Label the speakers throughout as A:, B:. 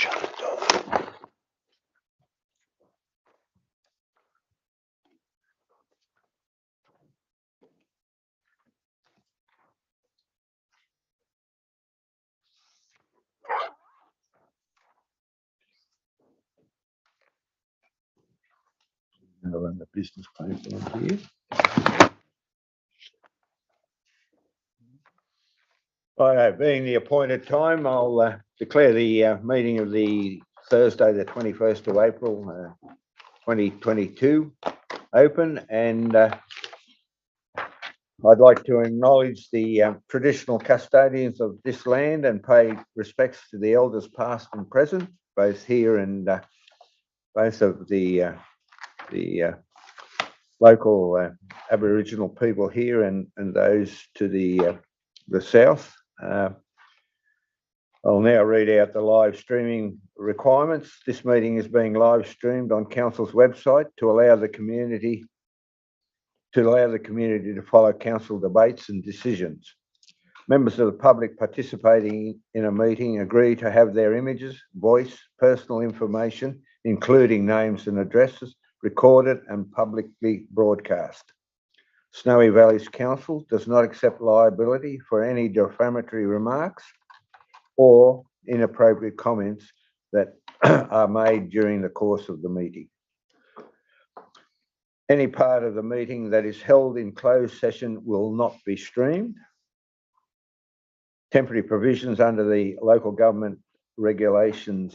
A: Shut the door. I'll run the business paper on here. Right, being the appointed time, I'll declare the meeting of the Thursday, the 21st of April, 2022 open, and I'd like to acknowledge the traditional custodians of this land and pay respects to the elders past and present, both here and both of the local Aboriginal people here and those to the south. I'll now read out the live streaming requirements. This meeting is being live streamed on Council's website to allow the community to follow Council debates and decisions. Members of the public participating in a meeting agree to have their images, voice, personal information, including names and addresses, recorded and publicly broadcast. Snowy Valleys Council does not accept liability for any defamatory remarks or inappropriate comments that are made during the course of the meeting. Any part of the meeting that is held in closed session will not be streamed. Temporary provisions under the Local Government Regulations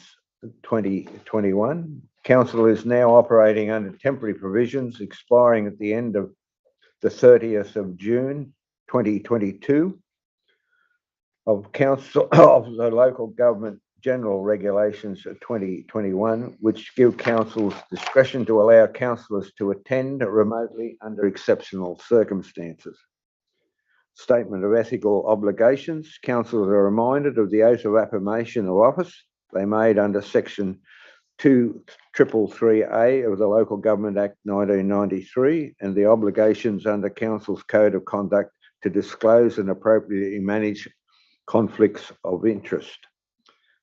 A: 2021. Council is now operating under temporary provisions expiring at the end of the 30th of June 2022 of the Local Government General Regulations of 2021, which give councils discretion to allow councillors to attend remotely under exceptional circumstances. Statement of ethical obligations. Councillors are reminded of the oath of affirmation of office they made under section 2333A of the Local Government Act 1993 and the obligations under Council's Code of Conduct to disclose and appropriately manage conflicts of interest.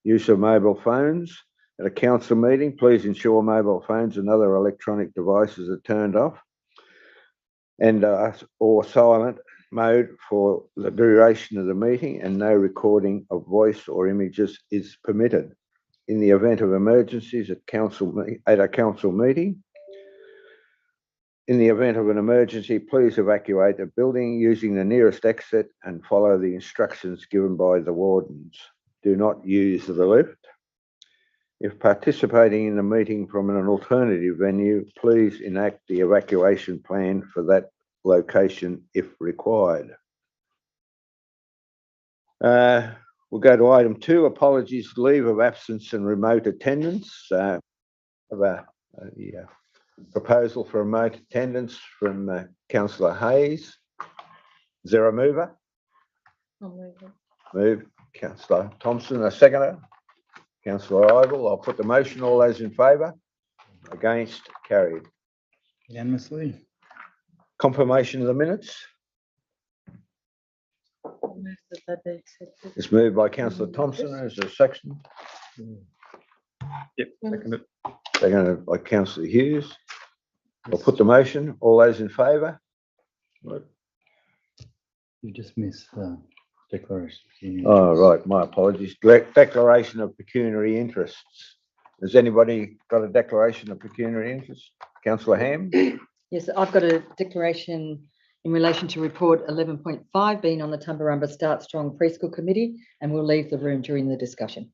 A: Use of mobile phones. At a council meeting, please ensure mobile phones and other electronic devices are turned off and or silent mode for the duration of the meeting, and no recording of voice or images is permitted. In the event of emergencies at a council meeting, in the event of an emergency, please evacuate the building using the nearest exit and follow the instructions given by the wardens. Do not use the lift. If participating in the meeting from an alternative venue, please enact the evacuation plan for that location if required. We'll go to item 2, apologies, leave of absence and remote attendance. Of a proposal for remote attendance from Councillor Hayes. Is there a mover?
B: I'll move it.
A: Move. Councillor Thompson, a seconder. Councillor Ivell, I'll put the motion. All those in favour? Against? Carried.
C: Unanimously.
A: Confirmation of the minutes.
B: I'll move that they be accepted.
A: It's moved by Councillor Thompson. Is there a section?
C: Yep. Second it.
A: Seconded by Councillor Hughes. I'll put the motion. All those in favour?
C: You just missed the declaration.
A: Oh, right. My apologies. Declaration of pecuniary interests. Has anybody got a declaration of pecuniary interest? Councillor Ham?
B: Yes, I've got a declaration in relation to report 11.5 being on the Tumbarumba Start Strong Preschool Committee, and we'll leave the room during the discussion.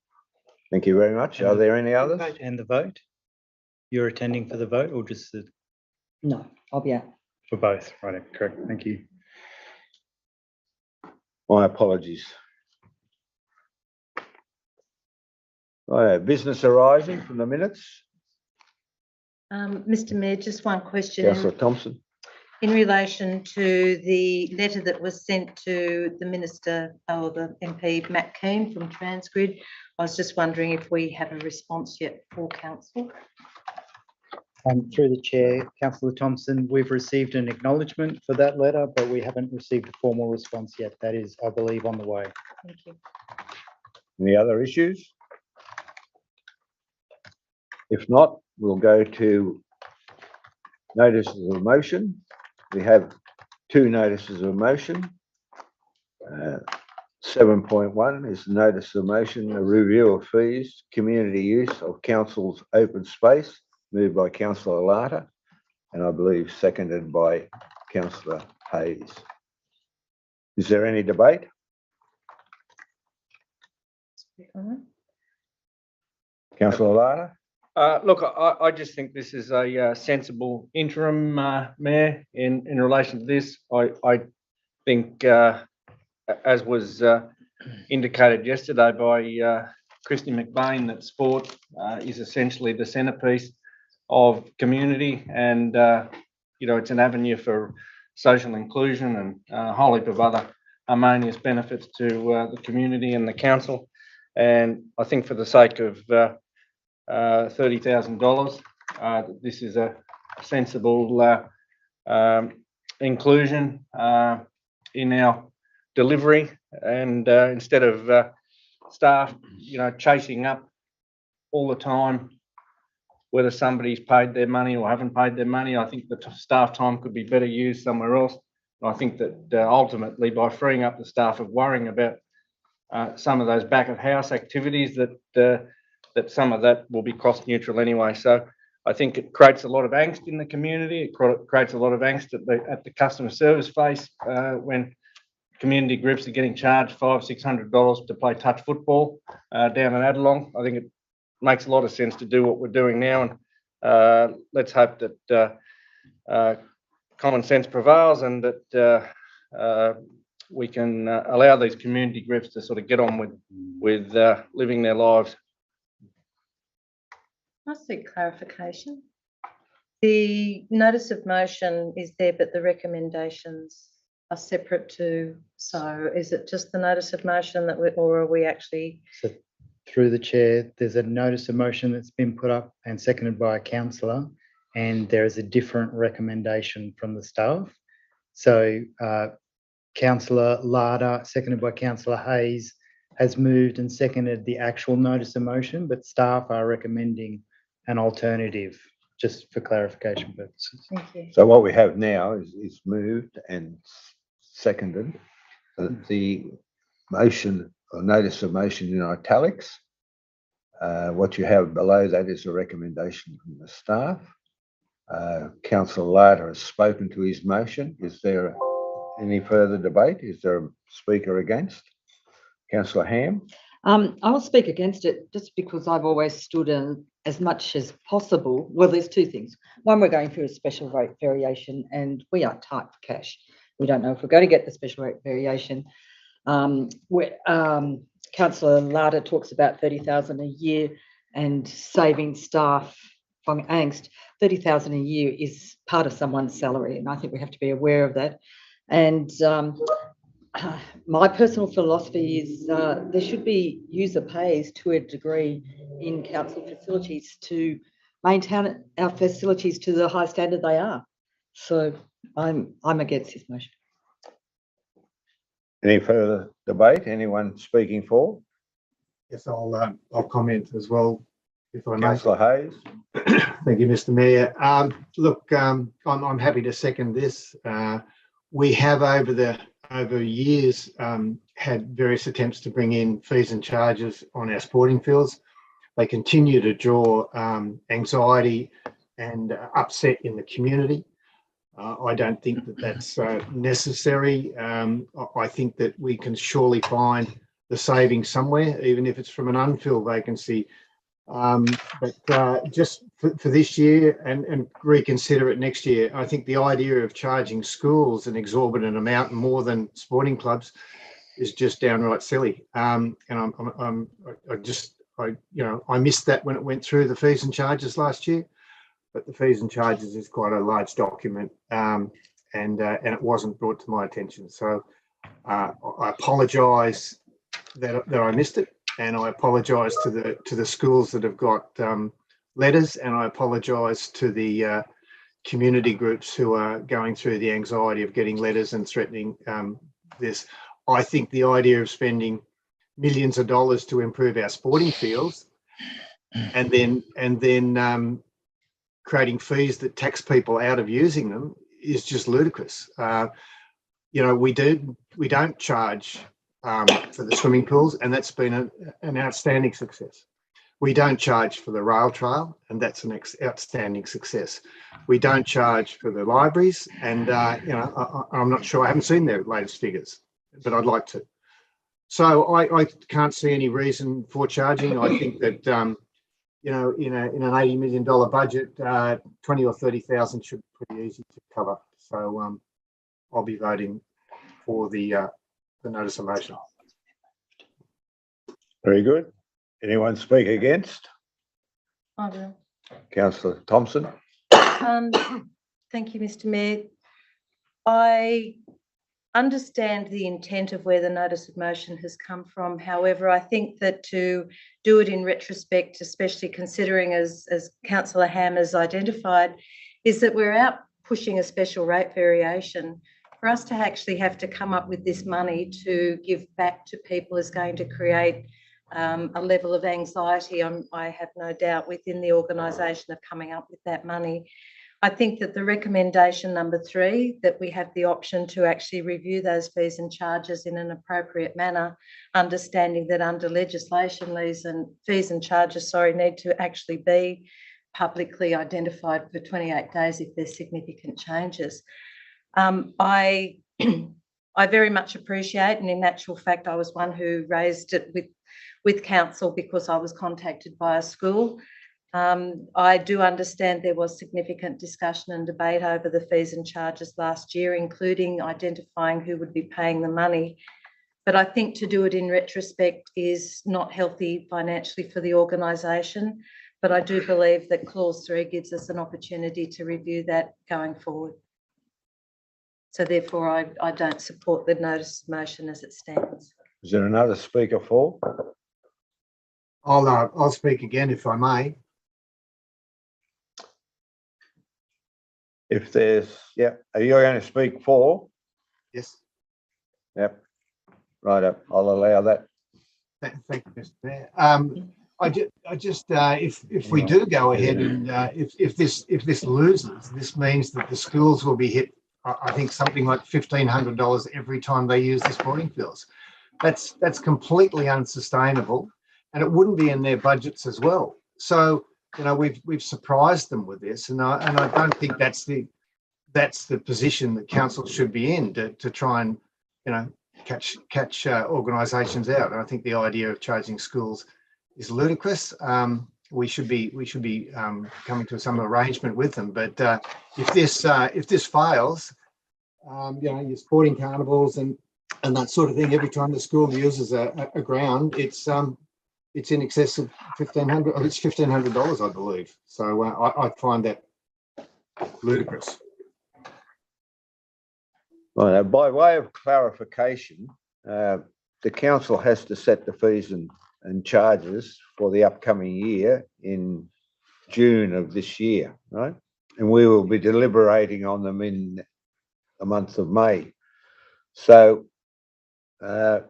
A: Thank you very much. Are there any others?
C: And the vote? You're attending for the vote or just
B: No, I'll be out.
C: for both? Right, correct. Thank you.
A: My apologies. Business arising from the minutes.
D: Mr. Mayor, just one question
A: Councillor Thompson.
D: in relation to the letter that was sent to the Minister or the MP Matt Keane from Transgrid. I was just wondering if we have a response yet for council.
C: Through the chair, Councillor Thompson, we've received an acknowledgement for that letter, but we haven't received a formal response yet. That is, I believe, on the way.
D: Thank you.
A: Any other issues? If not, we'll go to notices of motion. We have two notices of motion. 7.1 is the notice of motion, a review of fees, community use of council's open space, moved by Councillor Lata, and I believe seconded by Councillor Hayes. Is there any debate? Councillor Lata?
E: Look, I just think this is a sensible interim, Mayor, in relation to this. I think, as was indicated yesterday by Christy McBain, that sport is essentially the centrepiece of community, and you know, it's an avenue for social inclusion and a whole heap of other harmonious benefits to the community and the council. And I think for the sake of $30,000, this is a sensible inclusion in our delivery, and instead of staff, you know, chasing up all the time whether somebody's paid their money or haven't paid their money, I think the staff time could be better used somewhere else. And I think that ultimately, by freeing up the staff of worrying about some of those back of house activities, that some of that will be cost neutral anyway. So I think it creates a lot of angst in the community. It creates a lot of angst at the customer service face when community groups are getting charged $500-600 to play touch football down in Adelong. I think it makes a lot of sense to do what we're doing now, and let's hope that common sense prevails, and that we can allow these community groups to sort of get on with living their lives.
D: I seek clarification. The notice of motion is there, but the recommendations are separate too. So is it just the notice of motion that or are we actually?
C: So through the chair, there's a notice of motion that's been put up and seconded by a councillor, and there is a different recommendation from the staff. So Councillor Lada, seconded by Councillor Hayes, has moved and seconded the actual notice of motion, but staff are recommending an alternative, just for clarification purposes.
D: Thank you.
A: So what we have now is moved and seconded. The motion or notice of motion in italics. What you have below that is a recommendation from the staff. Councillor Lada has spoken to his motion. Is there any further debate? Is there a speaker against? Councillor Ham?
B: I will speak against it just because I've always stood in as much as possible. Well, there's two things. One, we're going through a special rate variation and we are tight for cash. We don't know if we're going to get the special rate variation. Councillor Lada talks about $30,000 a year and saving staff from angst. $30,000 a year is part of someone's salary, and I think we have to be aware of that. And my personal philosophy is there should be user pays to a degree in council facilities to maintain our facilities to the high standard they are. So I'm against this motion.
A: Any further debate? Anyone speaking for?
F: Yes, I'll comment as well, if I may.
A: Councillor Hayes.
F: Thank you, Mr. Mayor. Look, I'm happy to second this. We have over years had various attempts to bring in fees and charges on our sporting fields. They continue to draw anxiety and upset in the community. I don't think that that's necessary. I think that we can surely find the savings somewhere, even if it's from an unfilled vacancy. But just for this year and reconsider it next year, I think the idea of charging schools an exorbitant amount more than sporting clubs is just downright silly. And I missed that when it went through the fees and charges last year. But the fees and charges is quite a large document, and it wasn't brought to my attention. So I apologise that I missed it, and I apologise to the schools that have got letters, and I apologise to the community groups who are going through the anxiety of getting letters and threatening this. I think the idea of spending millions of dollars to improve our sporting fields and then creating fees that tax people out of using them is just ludicrous. We don't charge for the swimming pools, and that's been an outstanding success. We don't charge for the rail trail, and that's an outstanding success. We don't charge for the libraries, and I'm not sure. I haven't seen their latest figures, but I'd like to. So I can't see any reason for charging. I think that in an $80 million budget, 20 or 30,000 should be pretty easy to cover. So I'll be voting for the notice of motion.
A: Very good. Anyone speak against?
D: I will.
A: Councillor Thompson.
D: Thank you, Mr. Mayor. I understand the intent of where the notice of motion has come from. However, I think that to do it in retrospect, especially considering as Councillor Ham has identified, is that we're out pushing a special rate variation. For us to actually have to come up with this money to give back to people is going to create a level of anxiety, I have no doubt, within the organisation of coming up with that money. I think that the recommendation number 3, that we have the option to actually review those fees and charges in an appropriate manner, understanding that under legislation, fees and charges, need to actually be publicly identified for 28 days if there's significant changes. I very much appreciate, and in actual fact, I was one who raised it with council because I was contacted by a school. I do understand there was significant discussion and debate over the fees and charges last year, including identifying who would be paying the money. But I think to do it in retrospect is not healthy financially for the organisation. But I do believe that clause 3 gives us an opportunity to review that going forward. So therefore, I don't support the notice of motion as it stands.
A: Is there another speaker for?
F: I'll speak again if I may.
A: If there's, are you going to speak for?
F: Yes.
A: Yep. Right up. I'll allow that.
F: Thank you, Mr. Mayor. I just if we do go ahead and if this loses, this means that the schools will be hit. I think something like $1,500 every time they use the sporting fields. That's completely unsustainable, and it wouldn't be in their budgets as well. So we've surprised them with this, and I don't think that's the position that council should be in to try and catch organisations out. And I think the idea of charging schools is ludicrous. We should be coming to some arrangement with them. But if this fails, your sporting carnivals and that sort of thing, every time the school uses a ground, it's in excess of $1,500. It's $1,500, I believe. So I find that ludicrous.
A: Well, by way of clarification, the council has to set the fees and charges for the upcoming year in June of this year, right? And we will be deliberating on them in the month of May. So there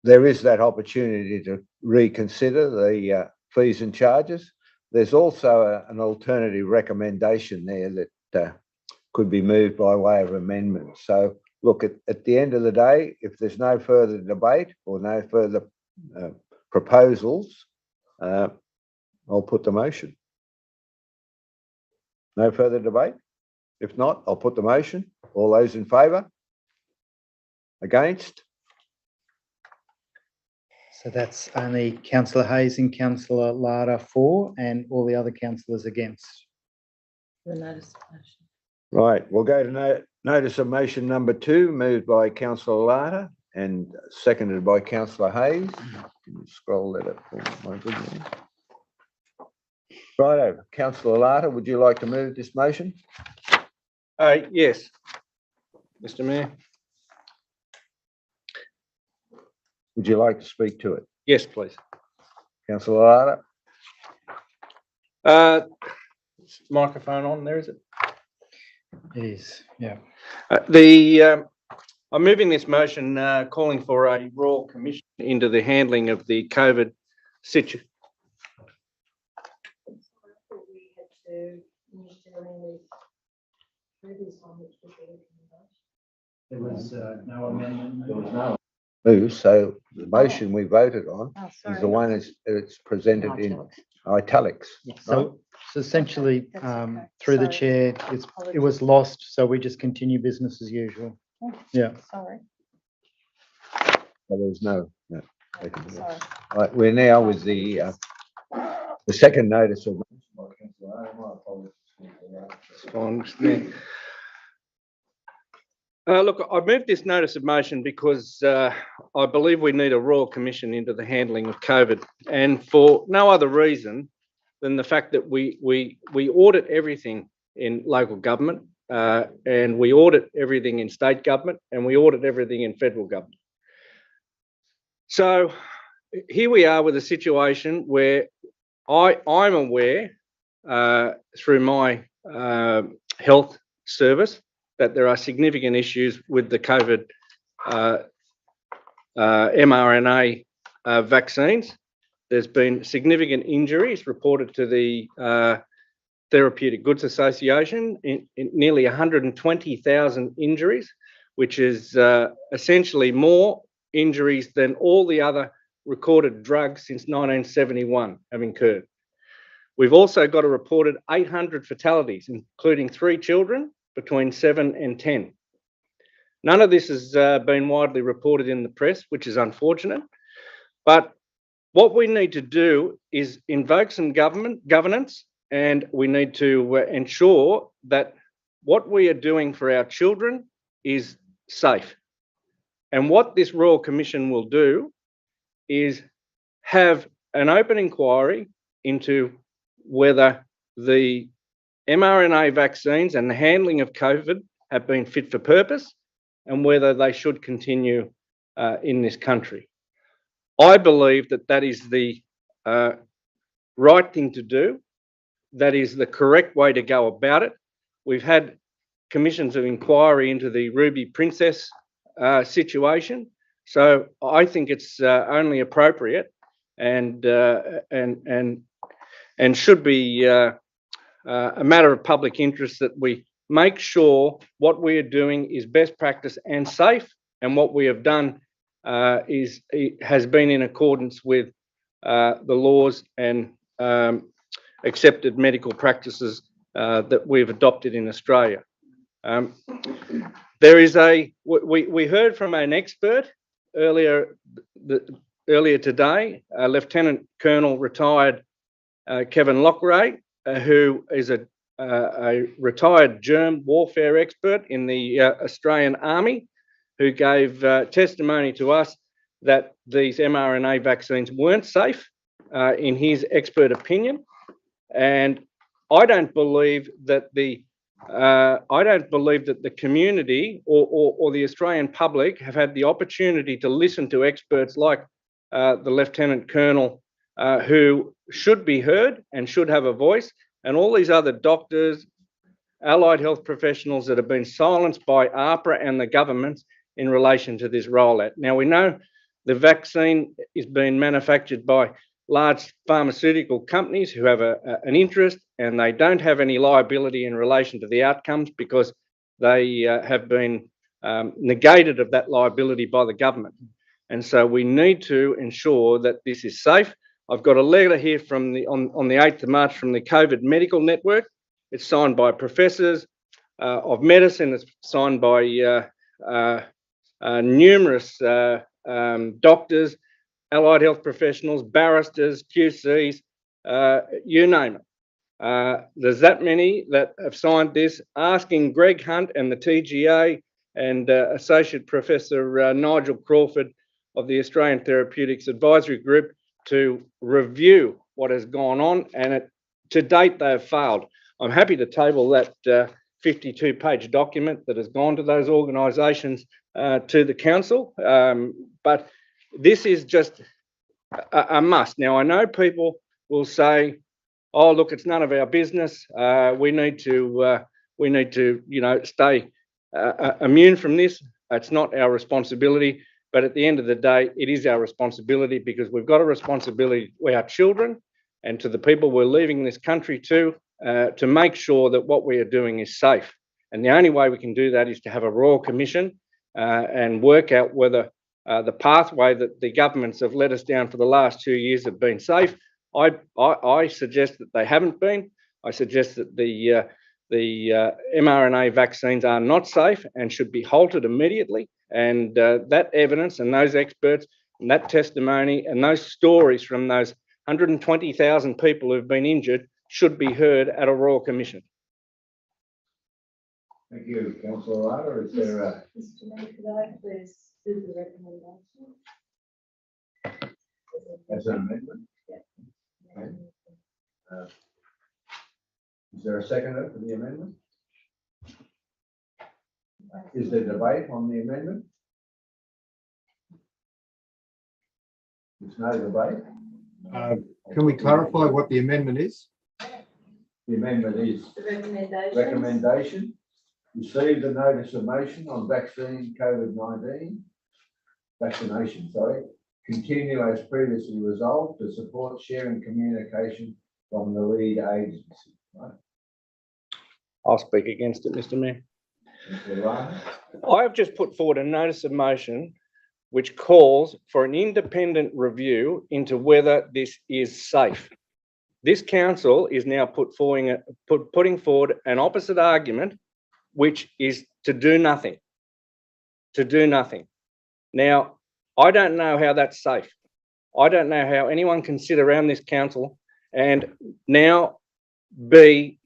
A: is that opportunity to reconsider the fees and charges. There's also an alternative recommendation there that could be moved by way of amendment. So look, at the end of the day, if there's no further debate or no further proposals, I'll put the motion. No further debate? If not, I'll put the motion. All those in favour? Against?
C: So that's only Councillor Hayes and Councillor Larda for, and all the other councillors against.
D: The notice of motion.
A: Right, we'll go to notice of motion number 2, moved by Councillor Larda and seconded by Councillor Hayes. Scroll that up for my goodness. Righto, Councillor Larda, would you like to move this motion?
E: Yes, Mr. Mayor.
A: Would you like to speak to it?
E: Yes, please.
A: Councillor Larda?
E: Microphone on there, is it?
C: It is, yeah.
E: I'm moving this motion calling for a royal commission into the handling of the COVID situation.
D: to dealing with previous one, which was the recommendation?
C: There was no amendment.
A: There was no move, so the motion we voted on
D: Oh,
A: is
D: sorry.
A: the one it's presented in
B: Italics.
A: italics.
B: Yes.
C: So essentially,
D: that's okay.
C: through the
D: Sorry.
C: chair, it was lost, so we just continue business as usual.
D: Oh,
C: Yeah.
D: Sorry.
A: So there was no.
D: Sorry.
A: Right, we're now with the second notice of.
E: It's fine with me. Look, I moved this notice of motion because I believe we need a royal commission into the handling of COVID, and for no other reason than the fact that we audit everything in local government, and we audit everything in state government, and we audit everything in federal government. So here we are with a situation where I'm aware through my health service that there are significant issues with the COVID mRNA vaccines. There's been significant injuries reported to the Therapeutic Goods Association, in nearly 120,000 injuries, which is essentially more injuries than all the other recorded drugs since 1971 have incurred. We've also got a reported 800 fatalities, including 3 children between 7 and 10. None of this has been widely reported in the press, which is unfortunate. But what we need to do is invoke some governance, and we need to ensure that what we are doing for our children is safe. And what this Royal Commission will do is have an open inquiry into whether the mRNA vaccines and the handling of COVID have been fit for purpose and whether they should continue in this country. I believe that that is the right thing to do. That is the correct way to go about it. We've had commissions of inquiry into the Ruby Princess situation, so I think it's only appropriate and should be a matter of public interest that we make sure what we are doing is best practice and safe, and what we have done has been in accordance with the laws and accepted medical practices that we've adopted in Australia. We heard from an expert earlier today, Lieutenant Colonel retired Kevin Lockray, who is a retired germ warfare expert in the Australian Army, who gave testimony to us that these mRNA vaccines weren't safe, in his expert opinion. And I don't believe that the community or the Australian public have had the opportunity to listen to experts like the Lieutenant Colonel, who should be heard and should have a voice, and all these other doctors, allied health professionals that have been silenced by AHPRA and the governments in relation to this rollout. Now, we know the vaccine is being manufactured by large pharmaceutical companies who have an interest, and they don't have any liability in relation to the outcomes because they have been negated of that liability by the government. And so we need to ensure that this is safe. I've got a letter here from on the 8th of March from the COVID Medical Network. It's signed by professors of medicine. It's signed by numerous doctors, allied health professionals, barristers, QCs, you name it. There's that many that have signed this, asking Greg Hunt and the TGA and Associate Professor Nigel Crawford of the Australian Therapeutics Advisory Group to review what has gone on, and to date they have failed. I'm happy to table that 52-page document that has gone to those organisations to the council, but this is just a must. Now, I know people will say, "Oh, look, it's none of our business. We need to, stay immune from this. It's not our responsibility." But at the end of the day, it is our responsibility, because we've got a responsibility to our children and to the people we're leaving this country to, to make sure that what we are doing is safe. And the only way we can do that is to have a Royal Commission and work out whether the pathway that the governments have led us down for the last 2 years have been safe. I suggest that they haven't been. I suggest that the mRNA vaccines are not safe and should be halted immediately. And that evidence and those experts and that testimony and those stories from those 120,000 people who've been injured should be heard at a Royal Commission.
A: Thank you, Councillor Rada. Is there a...
G: Mr. Mayor, could I please do the recommendation?
A: as an amendment? Okay. Is there a seconder for the amendment? Is there debate on the amendment? There's no debate.
F: Can we clarify what the amendment is?
A: The amendment is
G: The recommendation.
A: recommendation. Receive the notice of motion on vaccine COVID-19, vaccination, sorry. Continue as previously resolved to support sharing communication from the lead agency. Right.
E: I'll speak against it, Mr. Mayor.
A: Councillor Rada.
E: I have just put forward a notice of motion which calls for an independent review into whether this is safe. This council is now putting forward an opposite argument, which is to do nothing. To do nothing. Now, I don't know how that's safe. I don't know how anyone can sit around this council and now be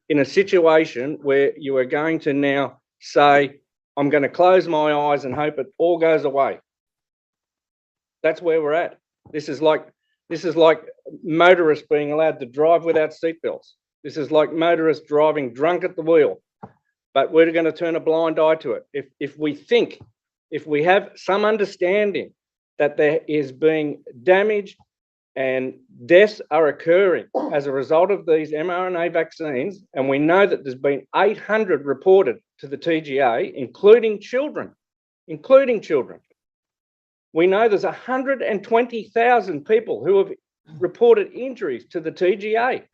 E: in a situation where you are going to now say, I'm going to close my eyes and hope it all goes away. That's where we're at. This is like motorists being allowed to drive without seatbelts. This is like motorists driving drunk at the wheel. But we're going to turn a blind eye to it. If we have some understanding that there is being damage and deaths are occurring as a result of these mRNA vaccines, and we know that there's been 800 reported to the TGA, including children. We know there's 120,000 people who have reported injuries to the TGA,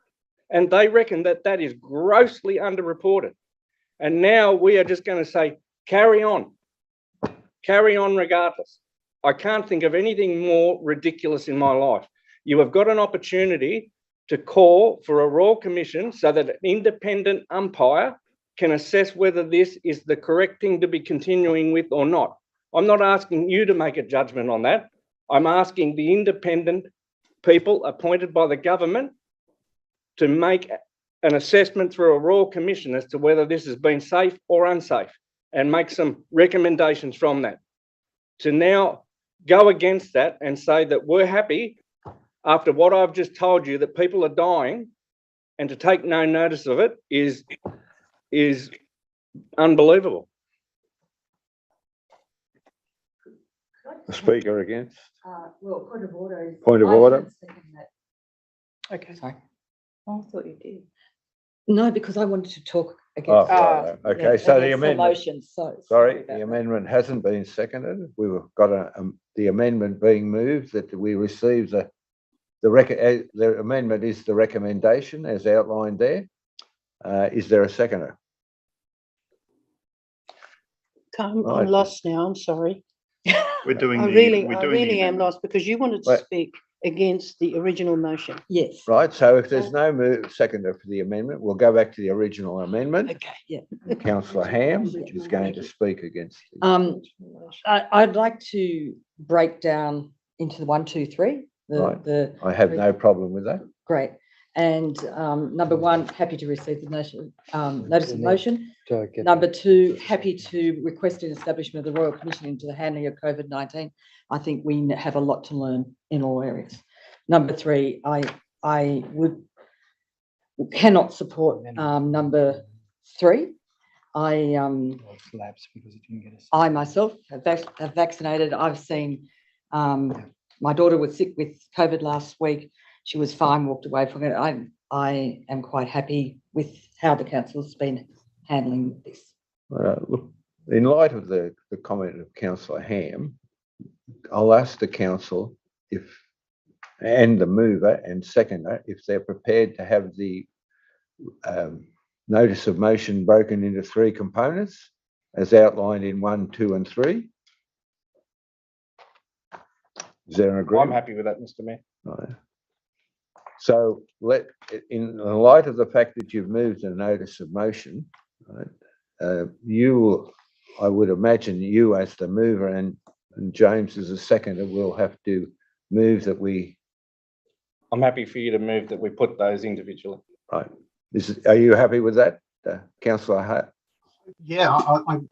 E: and they reckon that that is grossly underreported. And now we are just going to say, carry on regardless. I can't think of anything more ridiculous in my life. You have got an opportunity to call for a Royal Commission so that an independent umpire can assess whether this is the correct thing to be continuing with or not. I'm not asking you to make a judgment on that. I'm asking the independent people appointed by the government to make an assessment through a Royal Commission as to whether this has been safe or unsafe and make some recommendations from that. To now go against that and say that we're happy after what I've just told you that people are dying and to take no notice of it is unbelievable.
A: The speaker against.
G: Well, point of order.
A: Point of order.
B: Okay. Sorry.
G: I thought you did.
B: No, because I wanted to talk
A: Oh,
B: against.
A: right, okay, so the amendment,
B: Motion, so.
A: sorry,
B: about
A: the
B: that.
A: amendment hasn't been seconded. We've got the amendment being moved that we receive the amendment is the recommendation as outlined there. Is there a seconder?
H: I'm
A: Right.
H: lost now, I'm sorry.
I: We're doing
H: I
I: the.
H: really
I: we're doing the
H: am
I: amendment.
H: lost because you wanted to
A: Wait.
H: speak against the original motion.
B: Yes.
A: Right, so if there's no seconder for the amendment, we'll go back to the original amendment.
B: Okay, yeah.
A: Councillor Ham is going to speak against it.
B: I'd like to break down into the 1, 2, 3.
A: Right. I have no problem with that.
B: Great. And number one, happy to receive the notice of motion. Number two, happy to request an establishment of the Royal Commission into the handling of COVID-19. I think we have a lot to learn in all areas. Number three, I cannot support number three. I myself have vaccinated. I've seen my daughter was sick with COVID last week. She was fine, walked away from it. I am quite happy with how the council's been handling this.
A: Look, in light of the comment of Councillor Ham, I'll ask the council and the mover and seconder if they're prepared to have the notice of motion broken into 3 components as outlined in 1, 2 and 3. Is there an agreement?
E: I'm happy with that, Mr. Mayor.
A: Right. So in the light of the fact that you've moved a notice of motion, right, I would imagine you as the mover and James as the seconder will have to move that we.
E: I'm happy for you to move that we put those individually.
A: Right. Are you happy with that, Councillor Hart?
F: Yeah,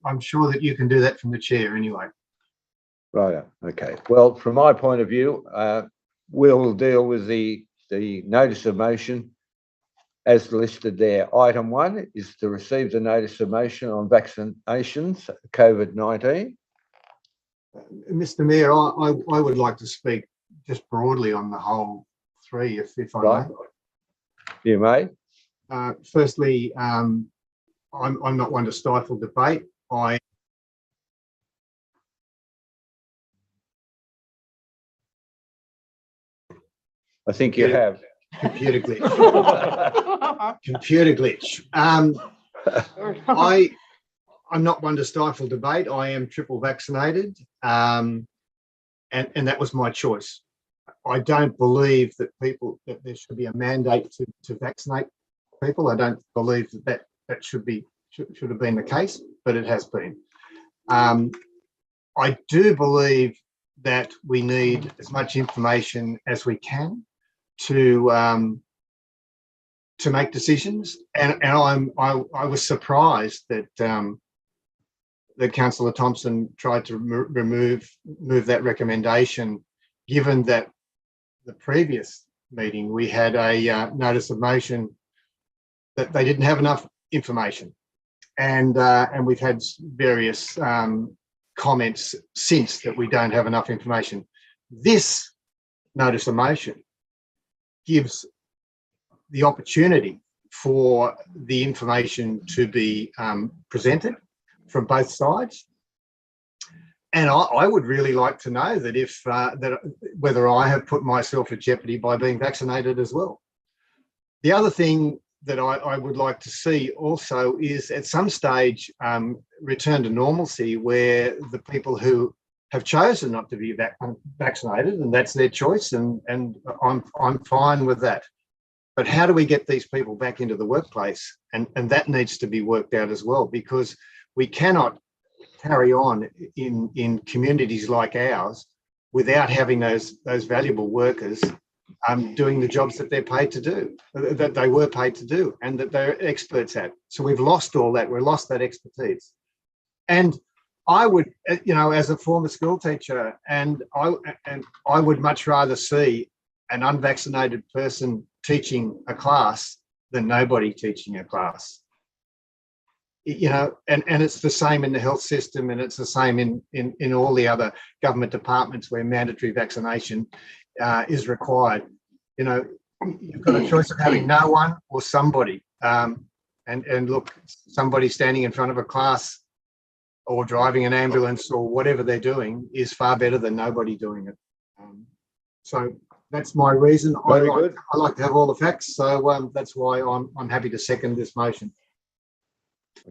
F: I'm sure that you can do that from the chair anyway.
A: Right. Okay. Well, from my point of view, we'll deal with the notice of motion as listed there. Item 1 is to receive the notice of motion on vaccinations, COVID-19.
F: Mr. Mayor, I would like to speak just broadly on the whole 3, if I
A: Right.
F: may.
A: You may.
F: Firstly, I'm not one to stifle debate.
A: I think you have.
F: Computer glitch. Computer glitch. I'm not one to stifle debate. I am triple vaccinated, and that was my choice. I don't believe that there should be a mandate to vaccinate people. I don't believe that should have been the case, but it has been. I do believe that we need as much information as we can to make decisions, and I was surprised that that Councillor Thompson tried to move that recommendation, given that the previous meeting we had a notice of motion that they didn't have enough information, and we've had various comments since that we don't have enough information. This notice of motion gives the opportunity for the information to be presented from both sides. And I would really like to know that whether I have put myself at jeopardy by being vaccinated as well. The other thing that I would like to see also is at some stage return to normalcy, where the people who have chosen not to be vaccinated, and that's their choice, and I'm fine with that. But how do we get these people back into the workplace? And that needs to be worked out as well, because we cannot carry on in communities like ours without having those valuable workers doing the jobs that they're paid to do, that they were paid to do, and that they're experts at. So we've lost all that. We've lost that expertise. And I would, as a former school teacher, and I would much rather see an unvaccinated person teaching a class than nobody teaching a class. And it's the same in the health system, and it's the same in all the other government departments where mandatory vaccination is required. You've got a choice of having no one or somebody. And look, somebody standing in front of a class or driving an ambulance or whatever they're doing is far better than nobody doing it. So that's my reason. I like to have all the facts. So that's why I'm happy to second this motion.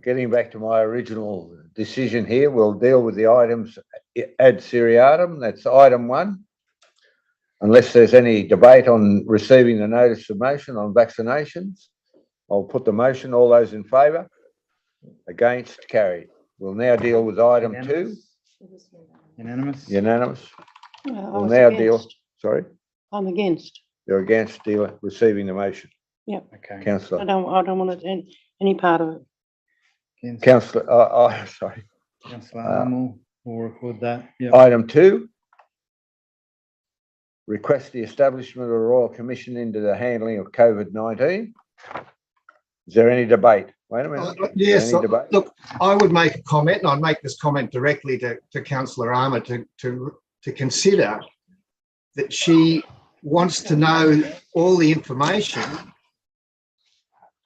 A: Getting back to my original decision here, we'll deal with the items ad seriatim. That's item 1. Unless there's any debate on receiving the notice of motion on vaccinations, I'll put the motion. All those in favour? Against? Carried. We'll now deal with item 2.
C: Unanimous?
A: Unanimous.
H: Well,
A: We'll now deal. Sorry?
H: I'm against.
A: You're against receiving the motion?
H: Yep.
C: Okay.
A: Councillor.
H: I don't want it any part of it.
A: Councillor, sorry.
C: Councillor Armour will record that. Yep.
A: Item 2. Request the establishment of a Royal Commission into the handling of COVID-19. Is there any debate? Wait a minute.
F: Yes, look, I would make a comment, and I'd make this comment directly to Councillor Armour to consider that she wants to know all the information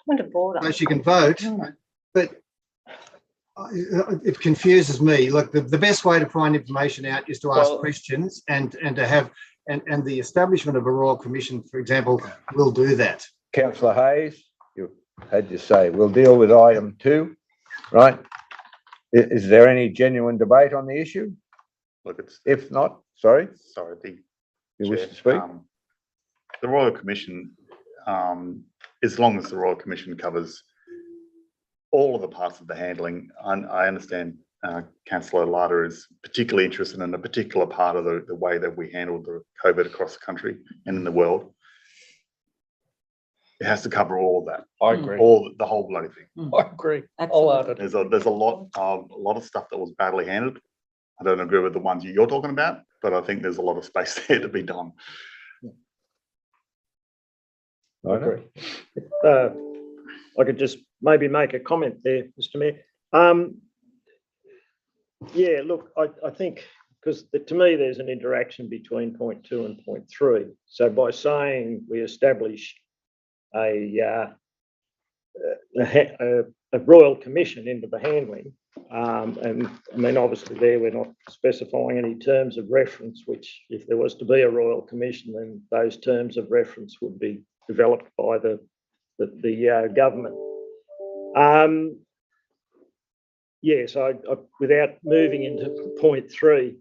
F: so she can vote, but it confuses me. Look, the best way to find information out is to ask questions and to have the establishment of a Royal Commission, for example, will do that.
A: Councillor Hayes, had you say, we'll deal with item 2, right? Is there any genuine debate on the issue?
I: Look, it's,
A: If not, sorry,
I: sorry, the
A: you wish
I: Chair,
A: to speak?
I: The Royal Commission, as long as the Royal Commission covers all of the parts of the handling, I understand Councillor Lada is particularly interested in a particular part of the way that we handled the COVID across the country and in the world. It has to cover all of that,
E: I agree.
I: the whole bloody thing.
E: I agree.
B: Absolutely.
I: There's a lot of stuff that was badly handled. I don't agree with the ones you're talking about, but I think there's a lot of space there to be done.
E: I agree.
J: I could just maybe make a comment there, Mr. Mayor. Yeah, look, I think, because to me, there's an interaction between point 2 and point 3. So by saying we establish a royal commission into the handling, and I mean, obviously there we're not specifying any terms of reference, which if there was to be a royal commission, then those terms of reference would be developed by the government. Yes, I without moving into point 3,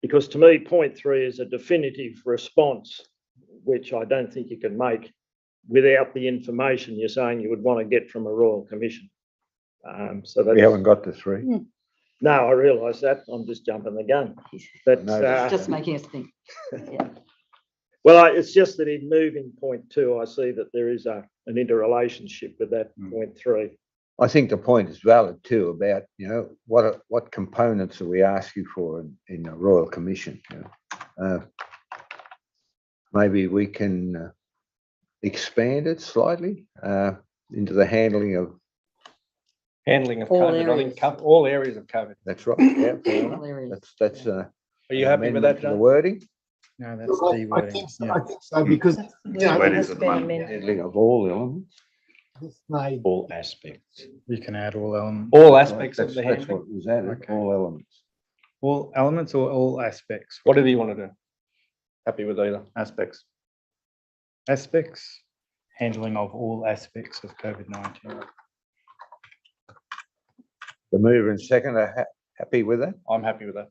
J: because to me, point 3 is a definitive response, which I don't think you can make without the information you're saying you would want to get from a royal commission. So that's,
A: We haven't got to 3.
J: no, I realise that. I'm just jumping the gun. But
A: No,
B: Just making us think. Yeah.
J: well, it's just that in moving point 2, I see that there is an interrelationship with that point 3.
A: I think the point is valid too about, you know, what components are we asking for in a Royal Commission? You know? Maybe we can expand it slightly into the handling of.
E: Handling of
B: All
E: COVID, I think
B: areas.
E: all areas of COVID.
A: That's right. Yeah, fair enough.
B: All areas.
A: That's.
E: Are you happy with that,
A: The
E: John?
A: wording
C: No, that's
F: Look,
C: the
F: I
C: wording.
F: think so,
C: Yeah.
F: I think so, because
D: That's the
F: Yeah,
D: word
I: it
D: that
I: is
D: has
I: at the
D: been
I: moment.
D: amended.
A: handling of all elements.
F: this may
E: All aspects.
C: You can add all elements.
E: All aspects of
A: That's
E: the
A: what
E: handling.
A: was added.
C: Okay.
A: All elements.
C: All elements or all aspects?
E: Whatever you want to do. Happy with either.
C: Aspects. Aspects, handling of all aspects of COVID-19.
A: The mover and second are happy with that.
E: I'm happy with that.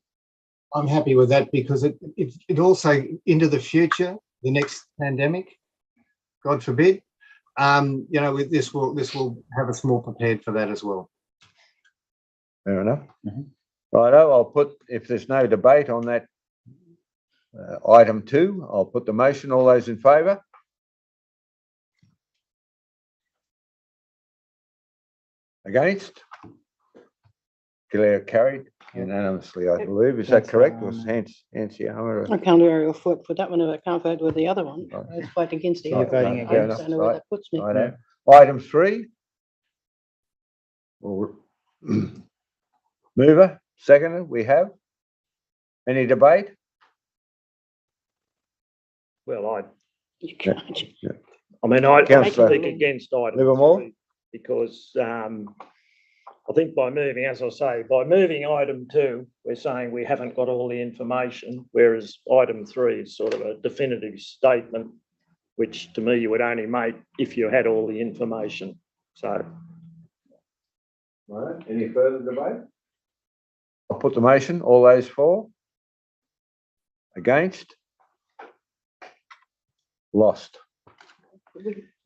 F: I'm happy with that because it also into the future, the next pandemic, God forbid, you know, this will have us more prepared for that as well.
A: Fair enough.
C: Mhm.
A: Righto, I'll put, if there's no debate on that item 2, I'll put the motion. All those in favour? Against? Declare carried unanimously, I believe. Is that correct? Was Nancy Hammer?
H: I can't carry a foot for that one if I can't vote with the other one.
A: Right.
H: Let's vote against the
C: You're
H: other one.
C: voting
H: I
C: against,
H: don't know where
A: right.
H: that puts me.
A: Righto. Item 3. Mover, seconder, we have. Any debate?
J: Well,
H: You can't.
J: I mean, I
A: Councillor
J: speak against item
A: Livermore?
J: 3 because I think by moving, as I say, by moving item 2, we're saying we haven't got all the information, whereas item 3 is sort of a definitive statement, which to me you would only make if you had all the information. So,
A: Right. Any further debate? I'll put the motion. All those for? Against? Lost.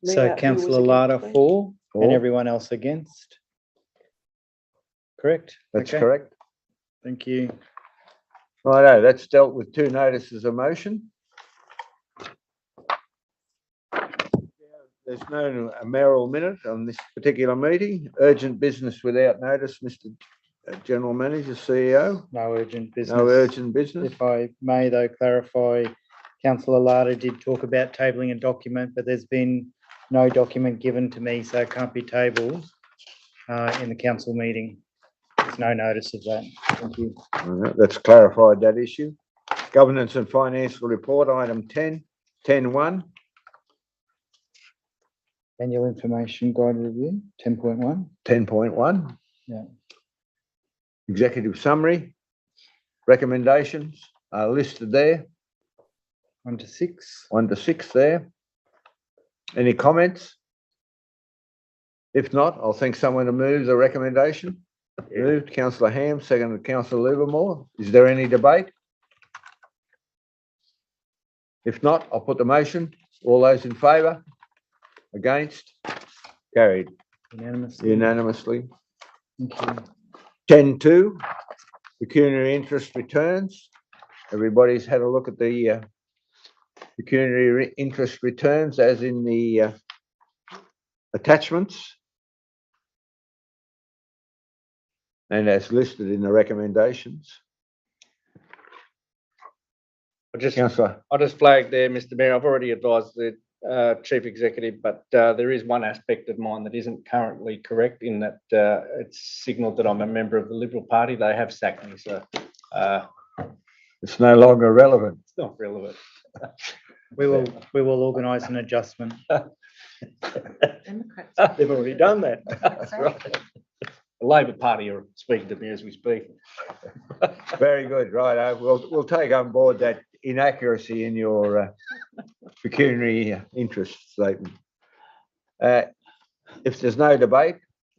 C: So councillor Lada for
A: For.
C: and everyone else against? Correct?
A: That's
C: Okay.
A: correct.
C: Thank you.
A: Righto, that's dealt with 2 notices of motion. There's no mayoral minute on this particular meeting. Urgent business without notice, Mr. General Manager, CEO.
C: No urgent business.
A: No urgent business.
C: If I may, though, clarify, councillor Lada did talk about tabling a document, but there's been no document given to me, so it can't be tabled in the council meeting. There's no notice of that. Thank you.
A: Alright, that's clarified that issue. Governance and financial report, item 10, 10.1.
C: Annual information guide review, 10.1.
A: 10.1.
C: Yeah.
A: Executive summary. Recommendations are listed there.
C: 1 to 6.
A: 1 to 6 there. Any comments? If not, I'll think someone to move the recommendation. Moved, councillor Ham, seconded councillor Livermore. Is there any debate? If not, I'll put the motion. All those in favour? Against? Carried
C: Unanimously.
A: unanimously.
C: Thank you.
A: 10.2, pecuniary interest returns. Everybody's had a look at the pecuniary interest returns as in the attachments and as listed in the recommendations. Councillor,
E: I just flagged there, Mr. Mayor, I've already advised the Chief Executive, but there is one aspect of mine that isn't currently correct in that it's signalled that I'm a member of the Liberal Party. They have sacked me, so
A: it's no longer relevant.
E: it's not relevant.
C: We will organise an adjustment.
D: Democrats.
J: They've already done that.
E: That's right. The Labor Party are speaking to me as we speak.
A: Very good, right. We'll take on board that inaccuracy in your pecuniary interest statement. If there's no debate,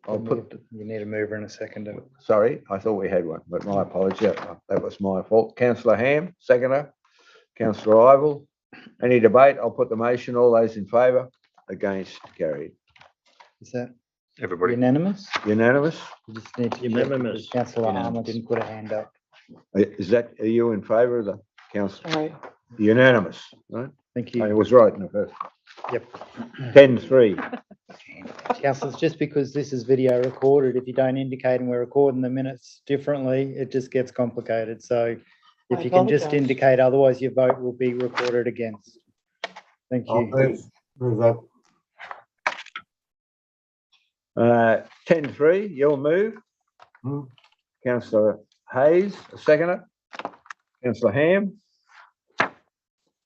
A: I'll put.
C: You need a mover and a seconder.
A: Sorry, I thought we had one, but my apologies. That was my fault. Councillor Ham, seconder. Councillor Ivel. Any debate? I'll put the motion. All those in favour? Against? Carried.
C: Is that
I: Everybody.
C: unanimous?
A: Unanimous?
C: You just need to check
J: Unanimous.
C: because Councillor Armour
A: Unanimous.
C: didn't put a hand up.
A: Are you in favour of the council?
H: Sorry.
A: Unanimous, right?
C: Thank
A: I
C: you.
A: was right in the first.
C: Yep.
A: 10.3.
C: Councillors, just because this is video recorded, if you don't indicate and we're recording the minutes differently, it just gets complicated. So if
H: I
C: you can just
H: apologise.
C: indicate, otherwise your vote will be recorded against. Thank
F: I'll
C: you.
F: move that.
A: 10.3, you'll move.
F: Hmm.
A: Councillor Hayes, a seconder. Councillor Ham.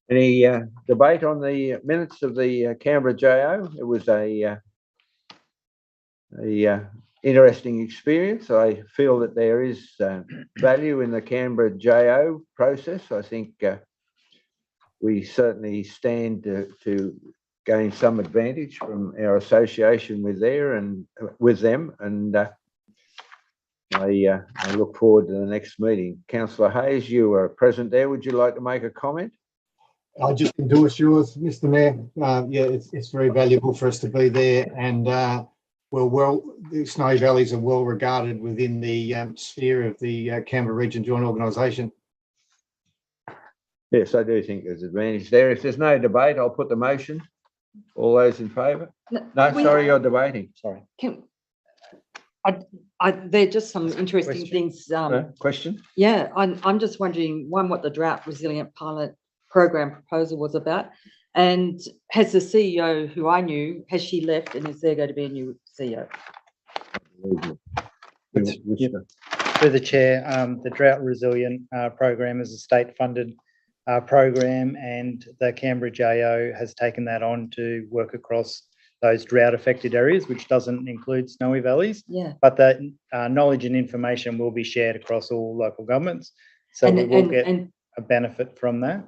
A: Any debate on the minutes of the Canberra JO? It was a interesting experience. I feel that there is value in the Canberra JO process. I think we certainly stand to gain some advantage from our association with them, and I look forward to the next meeting. Councillor Hayes, you are present there. Would you like to make a comment?
F: I just endorse yours, Mr. Mayor. Yeah, it's very valuable for us to be there, and the Snowy Valleys are well regarded within the sphere of the Canberra Region Joint Organisation.
A: Yes, I do think there's advantage there. If there's no debate, I'll put the motion. All those in favour? No, sorry, you're debating. Sorry.
B: There are just some interesting things.
A: Question?
B: Yeah, I'm just wondering, one, what the drought resilient pilot program proposal was about, and has the CEO who I knew, has she left, and is there going to be a new CEO?
C: Through the chair, the drought resilient program is a state funded program, and the Canberra JO has taken that on to work across those drought affected areas, which doesn't include Snowy Valleys.
B: Yeah.
C: But the knowledge and information will be shared across all local governments. So we will get a benefit from that.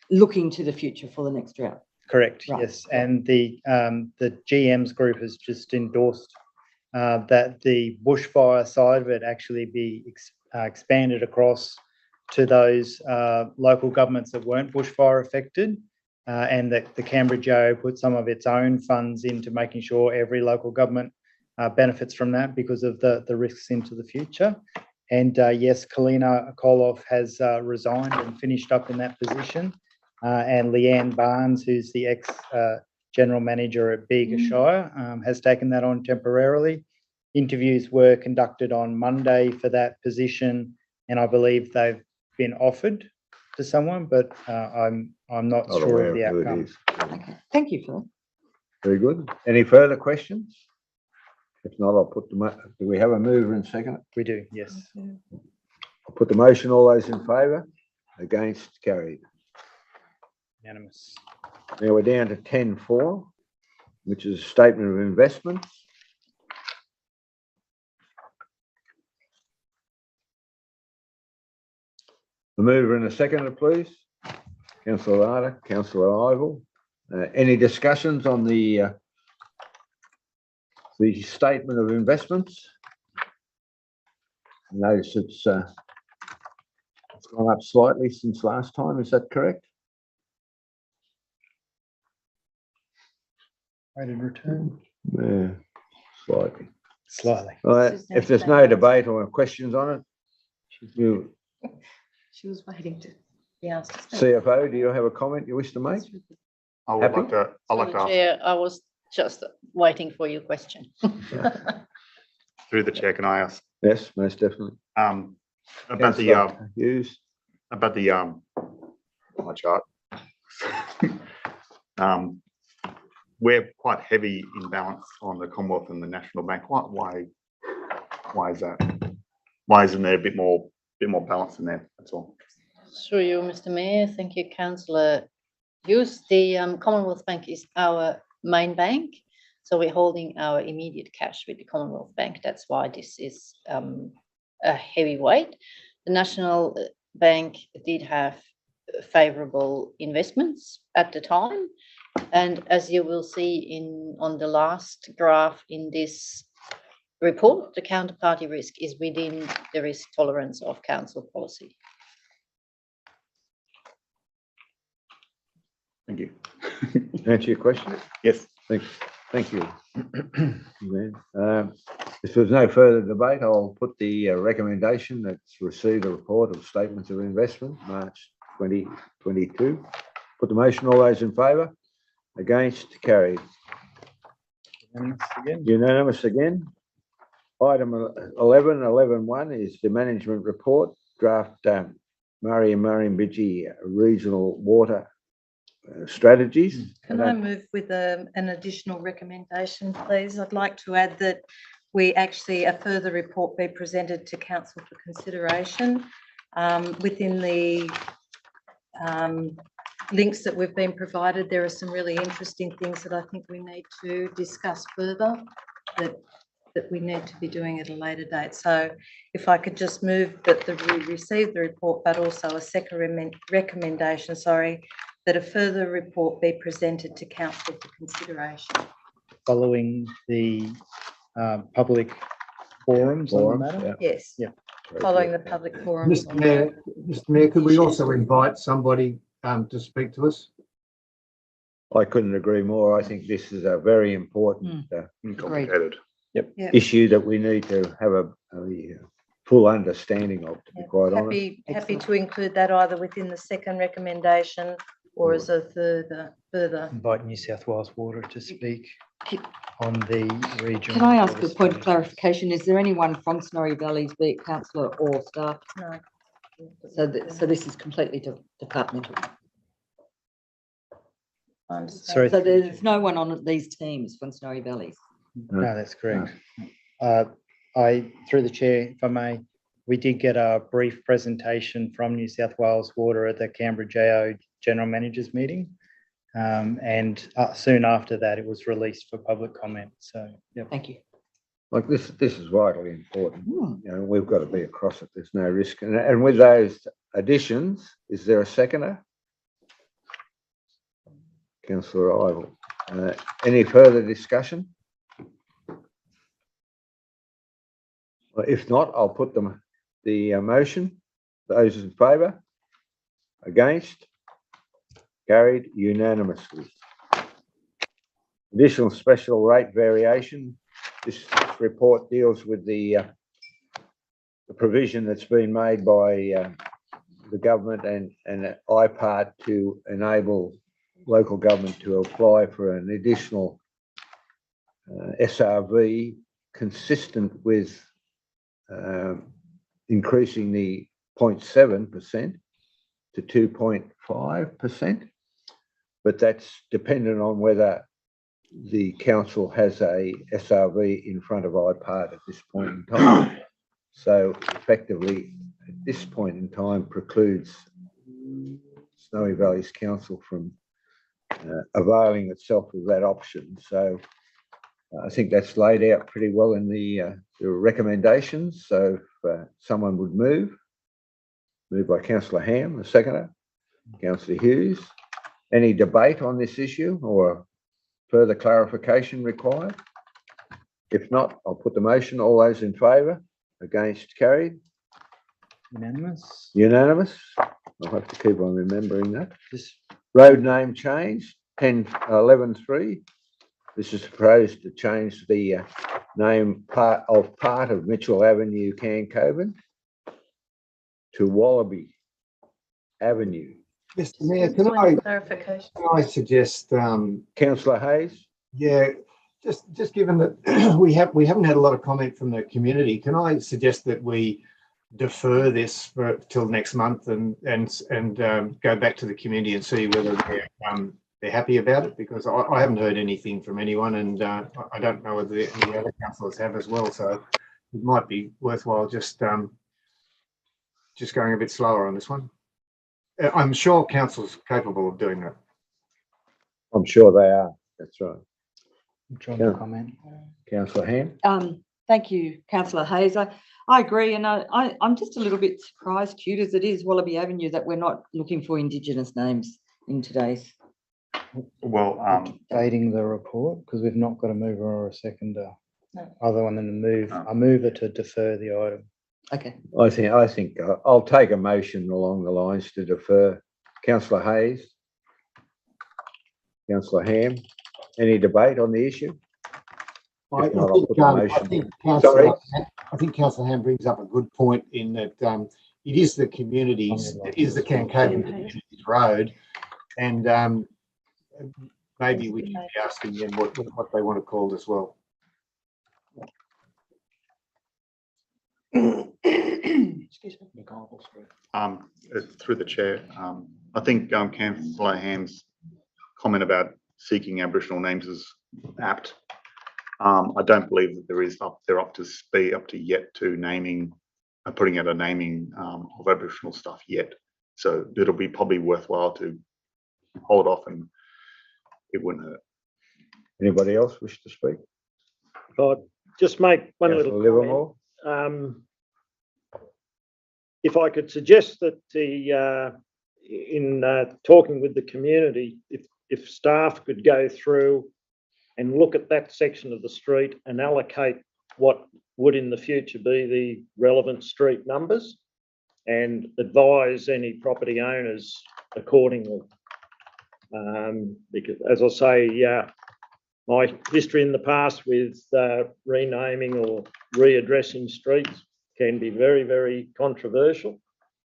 B: Looking to the future for the next drought.
C: Correct.
B: Right.
C: Yes, and the GM's group has just endorsed that the bushfire side of it actually be expanded across to those local governments that weren't bushfire affected, and that the Canberra JO put some of its own funds into making sure every local government benefits from that because of the risks into the future. And yes, Kalina Koloff has resigned and finished up in that position. And Leanne Barnes, who's the ex-general manager at Bega Shire, has taken that on temporarily. Interviews were conducted on Monday for that position, and I believe they've been offered to someone, but I'm not sure of the outcome.
B: Okay. Thank you for that.
A: Very good. Any further questions? If not, I'll put do we have a mover and second?
C: We do, yes.
A: I'll put the motion. All those in favour? Against? Carried.
C: Unanimous.
A: Now we're down to 10.4, which is a statement of investments. The mover and a seconder, please. Councillor Larder, Councillor Ivel. Any discussions on the the statement of investments. Notice it's gone up slightly since last time. Is that correct?
C: Rate of return,
A: Yeah, slightly.
C: slightly.
A: If there's no debate or questions on it, you,
D: She was waiting to be asked. to speak.
A: CFO, do you have a comment you wish to make?
I: I would
A: Happy?
I: like to, I'd like to ask
H: Chair, I was just waiting for your question.
I: through the chair, can I ask,
A: Yes, most definitely.
I: about the,
A: Councillor Hughes.
I: about the, my chart. We're quite heavy in balance on the Commonwealth and the National Bank. Why is that? Why isn't there a bit more balance in there? That's all.
H: Through you, Mr. Mayor. Thank you, Councillor Hughes. The Commonwealth Bank is our main bank. So we're holding our immediate cash with the Commonwealth Bank. That's why this is a heavy weight. The National Bank did have favourable investments at the time. And as you will see on the last graph in this report, the counterparty risk is within the risk tolerance of council policy.
I: Thank you.
A: Answer your question?
I: Yes.
A: Thank you. If there's no further debate, I'll put the recommendation that's received a report of statements of investment, March 2022. Put the motion. All those in favour? Against? Carried. Unanimous again. Item 11.1 is the management report, draft Murray and Murrumbidgee regional water strategies.
D: Can I move with an additional recommendation, please? I'd like to add that a further report be presented to council for consideration. Within the links that we've been provided, there are some really interesting things that I think we need to discuss further that we need to be doing at a later date. So if I could just move that we receive the report, but also a second recommendation, that a further report be presented to council for consideration.
C: Following the public forums on the matter?
D: Yes.
C: Yeah.
D: Following the public forums.
F: Mr. Mayor, could we also invite somebody to speak to us?
A: I couldn't agree more. I think this is a very important
I: Complicated.
A: issue that we need to have a full understanding of, to be quite honest.
D: Happy to include that either within the second recommendation or as a further.
C: Invite New South Wales Water to speak on the region.
B: Can I ask a point of clarification? Is there anyone from Snorri Valleys, be it councillor or staff?
D: No.
B: So this is completely departmental.
C: Sorry.
B: So there's no one on these teams from Snorri Valleys.
C: No, that's correct. Through the chair, if I may, we did get a brief presentation from New South Wales Water at the Canberra JO General Managers meeting. And soon after that, it was released for public comment. So, yeah.
B: Thank you.
A: Like this is vitally important. You know, we've got to be across it. There's no risk. And with those additions, is there a seconder? Councillor Idle. Any further discussion? Well, if not, I'll put the motion. Those in favour? Against? Carried unanimously. Additional special rate variation. This report deals with the provision that's been made by the government and IPART to enable local government to apply for an additional SRV consistent with increasing the 0.7% to 2.5%, but that's dependent on whether the council has a SRV in front of IPART at this point in time. So effectively, at this point in time, precludes Snowy Valleys Council from availing itself of that option. So I think that's laid out pretty well in the recommendations. So if someone would move by Councillor Ham, the seconder, Councillor Hughes. Any debate on this issue or further clarification required? If not, I'll put the motion. All those in favour? Against? Carried?
C: Unanimous.
A: Unanimous? I'll have to keep on remembering that.
C: Just
A: Road name change, 10.11.3. This is proposed to change the name part of Mitchell Avenue, Cancoban to Wallaby Avenue.
F: Mr. Mayor,
D: Just one clarification.
F: can I suggest,
A: Councillor Hayes?
F: yeah, just given that we haven't had a lot of comment from the community, can I suggest that we defer this till next month and go back to the community and see whether they're happy about it? Because I haven't heard anything from anyone, and I don't know whether the other councillors have as well. So it might be worthwhile just going a bit slower on this one. I'm sure council's capable of doing that.
A: I'm sure they are. That's right.
C: John,
A: Yeah.
C: comment.
A: Councillor Ham?
B: Thank you, Councillor Hayes. I agree, and I'm just a little bit surprised, cute as it is, Wallaby Avenue, that we're not looking for Indigenous names in today's.
I: Well,
C: Dating the report because we've not got a mover or a seconder.
D: No.
C: Other than the move,
I: No.
C: a mover to defer the item.
B: Okay.
A: I think I'll take a motion along the lines to defer. Councillor Hayes? Councillor Ham? Any debate on the issue? If not, I'll put the motion. Sorry?
F: I think Councillor Ham brings up a good point in that it is the community's, it is the Cancoban community's road, and maybe we should be asking them what they want it called as well.
B: Excuse me.
I: through the chair, I think Councillor Ham's comment about seeking Aboriginal names is apt. I don't believe that they're up to speed, up to yet to naming, putting out a naming of Aboriginal stuff yet. So it'll be probably worthwhile to hold off, and it wouldn't hurt.
A: Anybody else wish to speak?
J: I'd just make one little
A: Councillor
J: comment.
A: Livermore?
J: If I could suggest that in talking with the community, if staff could go through and look at that section of the street and allocate what would in the future be the relevant street numbers and advise any property owners accordingly. Because as I say, my history in the past with renaming or readdressing streets can be very, very controversial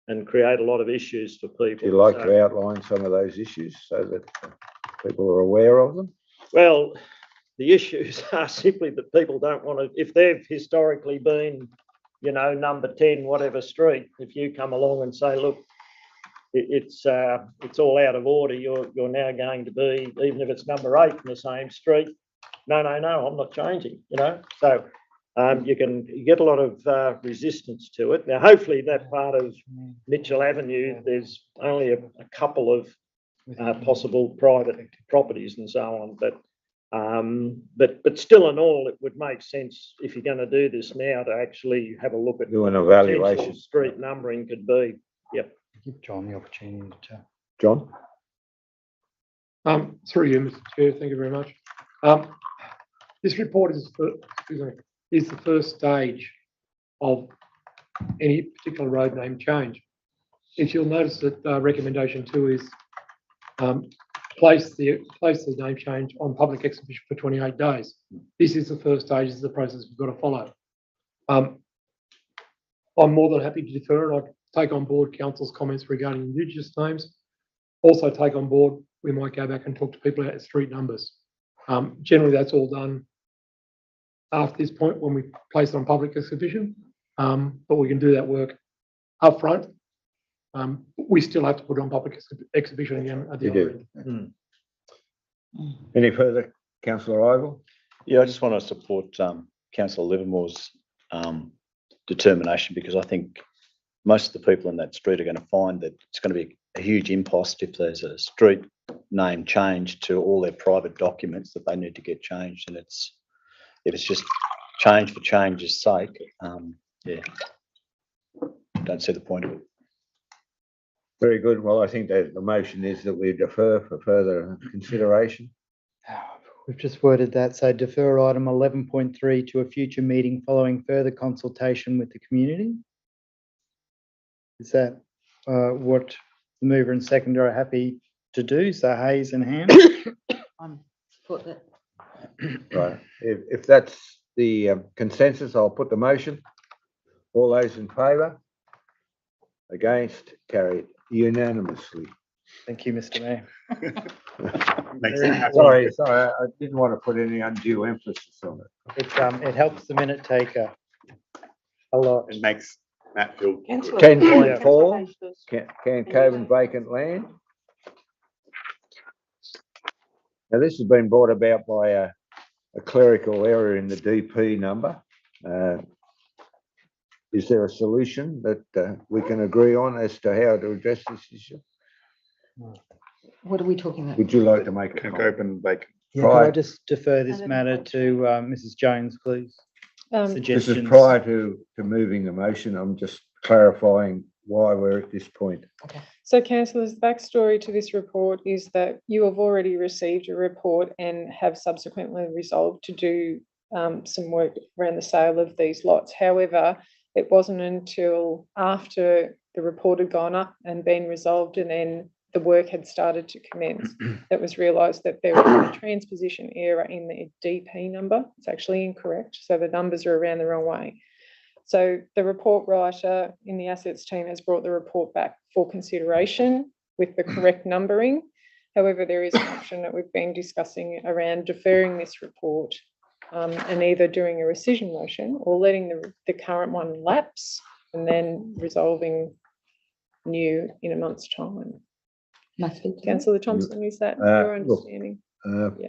J: and create a lot of issues for people.
A: Do you like to outline some of those issues so that people are aware of them?
J: Well, the issues are simply that people don't want to, if they've historically been, number 10, whatever street, if you come along and say, look, it's all out of order, you're now going to be, even if it's number 8 in the same street, no, I'm not changing, So you get a lot of resistance to it. Now, hopefully that part of Mitchell Avenue, there's only a couple of possible private properties and so on, but still in all, it would make sense if you're going to do this now to actually have a look at
A: Do an
J: what
A: evaluation.
J: potential street numbering could be. Yep.
C: Give John the opportunity to.
A: John?
K: Through you, Mr. Chair, thank you very much. This report is the first stage of any particular road name change. If you'll notice that recommendation 2 is place the name change on public exhibition for 28 days. This is the first stage, this is the process we've got to follow. I'm more than happy to defer, and I take on board council's comments regarding Indigenous names. Also take on board, we might go back and talk to people about street numbers. Generally, that's all done after this point when we place it on public exhibition, but we can do that work up front. We still have to put it on public exhibition again at the other end.
A: Any further? Councillor Ivel?
L: Yeah, I just want to support Councillor Livermore's determination, because I think most of the people in that street are going to find that it's going to be a huge impost if there's a street name change to all their private documents that they need to get changed, and if it's just change for change's sake, yeah, don't see the point of it.
A: Very good. Well, I think that the motion is that we defer for further consideration.
C: We've just worded that, so defer item 11.3 to a future meeting following further consultation with the community. Is that what the mover and seconder are happy to do? So Hayes and Ham?
B: I'm support that.
A: Right, if that's the consensus, I'll put the motion. All those in favour? Against? Carried unanimously.
C: Thank you, Mr. Mayor.
I: Makes it happen.
A: Sorry, I didn't want to put any undue emphasis on it.
C: It helps the minute taker a lot.
I: It makes Matt feel.
G: Councillor-
A: 10.4,
G: Councillor
A: Can Coven vacant land. Now, this has been brought about by a clerical error in the DP number. Is there a solution that we can agree on as to how to address this issue?
B: What are we talking about?
A: Would you like to make a
I: Can
A: comment?
I: open vacant.
C: Yeah, can I
A: Right.
C: just defer this matter to Mrs. Jones, please?
H: Um,
A: This is
C: Suggestions.
A: prior to moving the motion. I'm just clarifying why we're at this point.
M: So councillors, the backstory to this report is that you have already received a report and have subsequently resolved to do some work around the sale of these lots. However, it wasn't until after the report had gone up and been resolved and then the work had started to commence that was realised that there was a transposition error in the DP number. It's actually incorrect. So the numbers are around the wrong way. So the report writer in the assets team has brought the report back for consideration with the correct numbering. However, there is an option that we've been discussing around deferring this report and either doing a rescission motion or letting the current one lapse and then resolving new in a month's time. Councillor Thompson, is that your
A: look,
M: understanding? Yeah.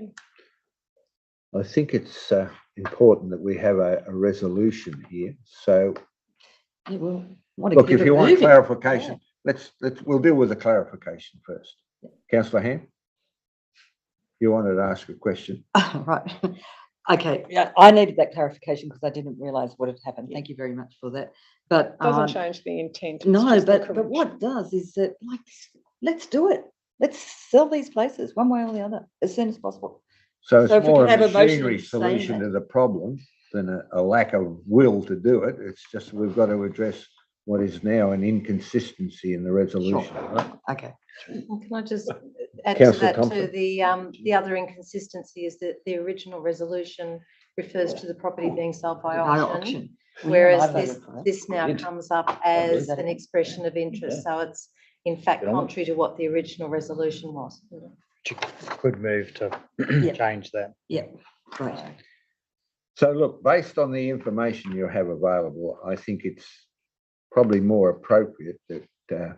A: I think it's important that we have a resolution here. So,
B: Yeah, well, want to
A: look,
B: keep
A: if
B: it
A: you want
B: moving.
A: clarification, we'll deal with the clarification first. Councillor Ham, you wanted to ask a question.
B: Right. Okay, yeah, I needed that clarification because I didn't realise what had happened. Thank you very much for that. But
M: Doesn't change the intent. it's
B: no,
M: just the
B: but what
M: correction.
B: it does is that, like, let's do it. Let's sell these places one way or the other as soon as possible.
A: So it's
B: So if we
A: more
B: can
A: a
B: have a motion
A: machinery
B: saying
A: solution
B: that.
A: to the problem than a lack of will to do it. It's just we've got to address what is now an inconsistency in the resolution. Right?
B: Okay.
D: Well, can I just add to
A: Councillor
D: that too?
A: Thompson.
D: The other inconsistency is that the original resolution refers to the property being sold by
B: By
D: auction,
B: auction.
D: whereas
B: I voted for it.
D: this now
L: Did.
D: comes up as an expression of interest. So it's in fact
L: Get on it.
D: contrary to what the original resolution was.
C: You could move to
B: Yeah.
C: change that.
B: Yeah, great.
A: So look, based on the information you have available, I think it's probably more appropriate that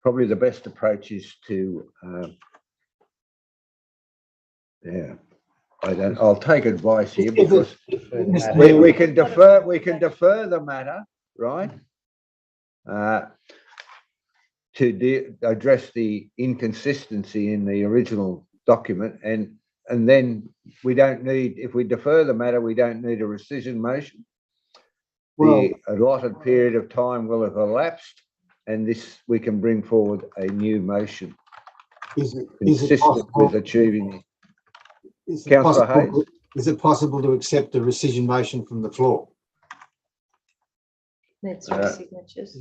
A: probably the best approach is to I'll take advice here because we can defer the matter, right? To address the inconsistency in the original document, and then we don't need, if we defer the matter, we don't need a rescission motion. The allotted period of time will have elapsed, and we can bring forward a new motion consistent with achieving. Councillor Hayes?
F: Is it possible to accept the rescission motion from the floor?
D: Needs three signatures.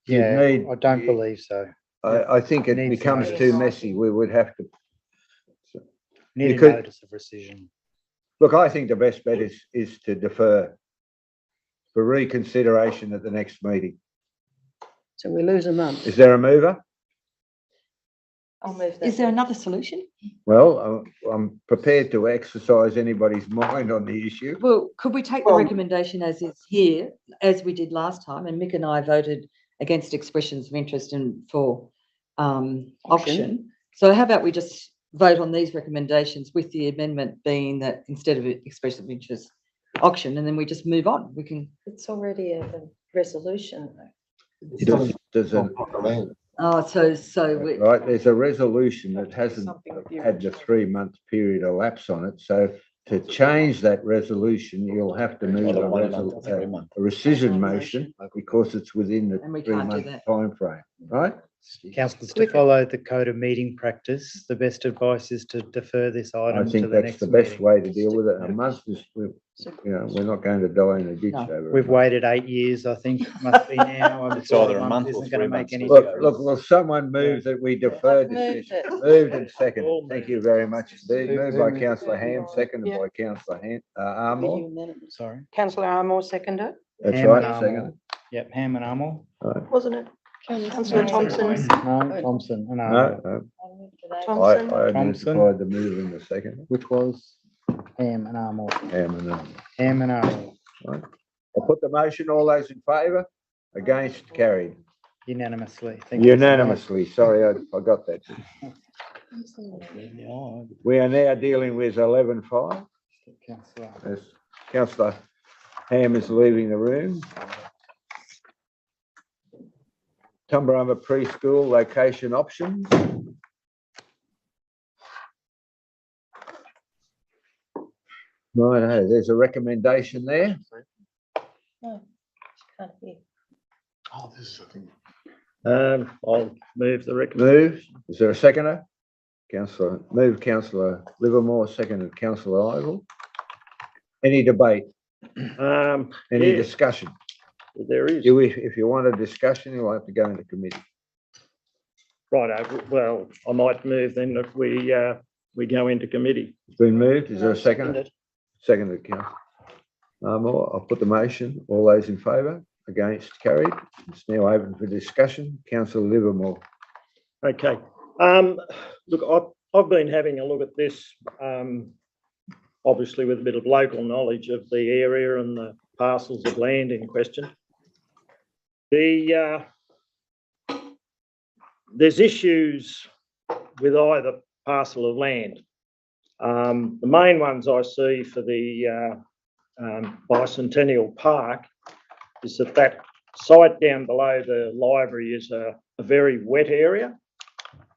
C: Yeah,
A: need-
C: I don't believe so.
A: I think it
C: Needs
A: becomes
C: notice.
A: too messy. We would have to.
C: Need
A: You
C: a
A: could-
C: notice of rescission.
A: Look, I think the best bet is to defer for reconsideration at the next meeting.
G: So we lose a month.
A: Is there a mover?
D: I'll move that.
B: Is there another solution?
A: Well, I'm prepared to exercise anybody's mind on the issue.
B: Well, could we take the recommendation as is here, as we did last time, and Mick and I voted against expressions of interest and for auction. So how about we just vote on these recommendations with the amendment being that instead of expression of interest, auction, and then we just move on. We can.
D: It's already a resolution.
A: Right, there's a resolution that hasn't had the 3-month period elapse on it. So to change that resolution, you'll have to move a rescission motion because it's within the
B: And we can't do
A: 3-month
B: that.
A: time frame, right?
C: Councillors, to follow the code of meeting practice, the best advice is to defer this
A: I
C: item to
A: think
C: the
A: that's
C: next
A: the best
C: meeting.
A: way to deal with it. A month is, we're not going to die in a ditch
B: No.
A: over it.
C: We've waited 8 years, I think, must be now. I'm
L: It's
C: sure
L: either a month or
C: isn't going
L: 3
C: to make
L: months.
C: any
A: Look,
C: difference.
A: will someone move that we defer
H: I've moved
A: decision?
H: it.
A: Moved and seconded. Thank you very much. Indeed.
C: Who
A: Moved by
C: moved?
A: councillor Ham, seconded
G: Yeah.
A: by councillor Armour.
C: Sorry.
G: Councillor Armour seconded,
A: That's
C: Ham and
A: right,
C: Armour.
A: seconded.
C: Yep, Ham and Armour.
A: Right.
G: wasn't it? Councillor Thompson.
C: No, Thompson and
A: No,
C: Armour.
A: no,
G: Thompson.
A: I
C: Thompson.
A: identified the move in the second.
C: Which was Ham and Armour.
A: Ham and Armour.
C: Ham and Armour.
A: Right. I'll put the motion. All those in favour? Against? Carried.
C: Unanimously. Thank you.
A: Unanimously. Sorry, I forgot that. We are now dealing with 11.5.
C: Councillor.
A: As councillor Ham is leaving the room. Tumbarumba preschool location options. Right, there's a recommendation there.
H: No, can't hear.
F: Oh, this is the thing.
J: I'll move the recommendation.
A: Move. Is there a seconder? Councillor Livermore, seconded councillor Ivor. Any debate? Any
J: Yeah,
A: discussion?
J: there is.
A: If you want a discussion, you'll have to go into committee.
J: Right, well, I might move then that we go into committee.
A: It's been moved. Is there a seconder? Seconded, councillor Armour. I'll put the motion. All those in favour? Against? Carried. It's now open for discussion. Councillor Livermore.
J: Okay. Look, I've been having a look at this, obviously with a bit of local knowledge of the area and the parcels of land in question. There's issues with either parcel of land. The main ones I see for the Bicentennial Park is that site down below the library is a very wet area.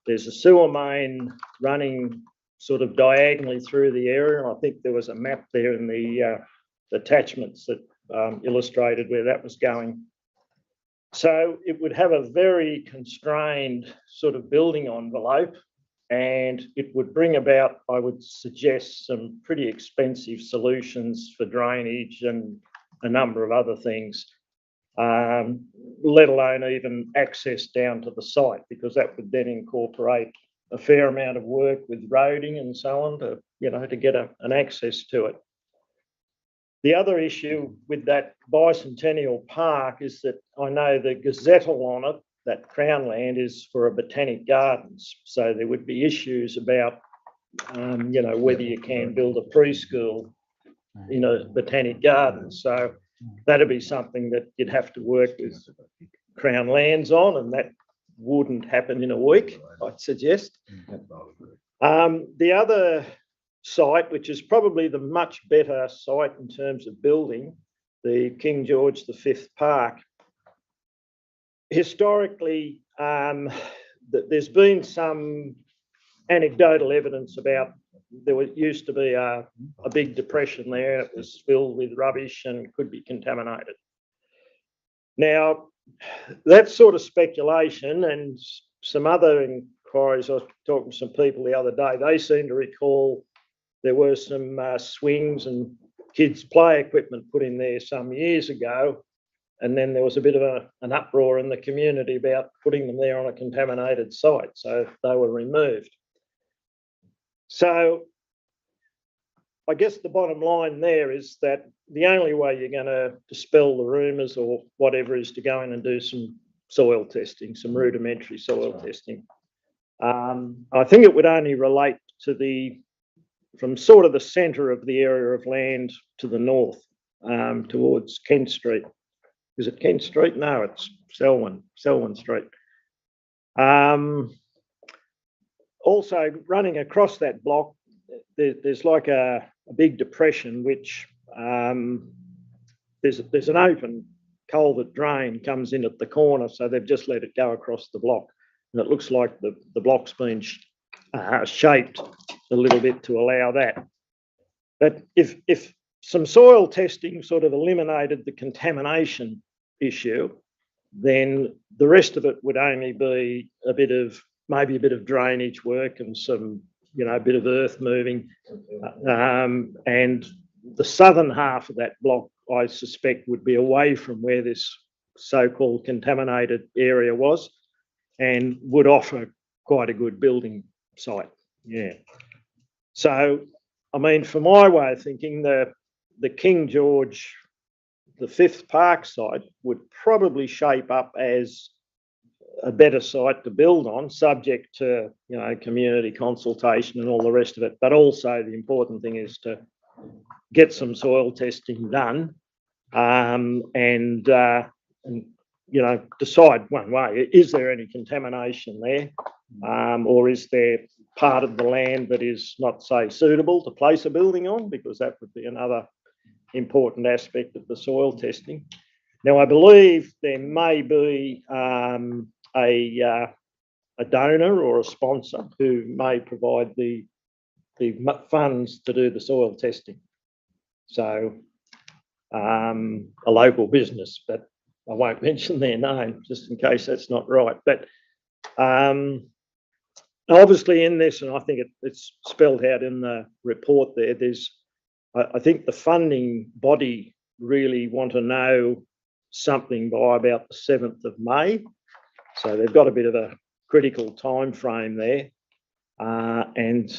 J: There's a sewer main running sort of diagonally through the area. And I think there was a map there in the attachments that illustrated where that was going. So it would have a very constrained sort of building envelope, and it would bring about, I would suggest, some pretty expensive solutions for drainage and a number of other things. Let alone even access down to the site, because that would then incorporate a fair amount of work with roading and so on to, to get an access to it. The other issue with that Bicentennial Park is that I know the gazettal on it, that Crown land, is for a botanic gardens. So there would be issues about, whether you can build a preschool in a botanic garden. So that'd be something that you'd have to work with Crown lands on, and that wouldn't happen in a week, I'd suggest. The other site, which is probably the much better site in terms of building, the King George V Park. Historically, there's been some anecdotal evidence about there used to be a big depression there. It was filled with rubbish and could be contaminated. Now, that sort of speculation and some other inquiries, I was talking to some people the other day, they seem to recall there were some swings and kids' play equipment put in there some years ago, and then there was a bit of an uproar in the community about putting them there on a contaminated site, so they were removed. So I guess the bottom line there is that the only way you're going to dispel the rumours or whatever is to go in and do some soil testing, some rudimentary soil testing. I think it would only relate to from sort of the centre of the area of land to the north, towards Kent Street. Is it Kent Street? No, it's Selwyn Street. Also, running across that block, there's like a big depression, which there's an open culvert drain comes in at the corner, so they've just let it go across the block. And it looks like the block's been shaped a little bit to allow that. But if some soil testing sort of eliminated the contamination issue, then the rest of it would only be maybe a bit of drainage work and some, a bit of earth moving. And the southern half of that block, I suspect, would be away from where this so-called contaminated area was and would offer quite a good building site. Yeah. So, I mean, for my way of thinking, the King George, the 5th Park site would probably shape up as a better site to build on, subject to, community consultation and all the rest of it. But also the important thing is to get some soil testing done and decide one way, is there any contamination there? Or is there part of the land that is not, say, suitable to place a building on? Because that would be another important aspect of the soil testing. Now, I believe there may be a donor or a sponsor who may provide the funds to do the soil testing. So, a local business, but I won't mention their name just in case that's not right. But obviously in this, and I think it's spelled out in the report there, I think the funding body really want to know something by about the 7th of May. So they've got a bit of a critical time frame there. And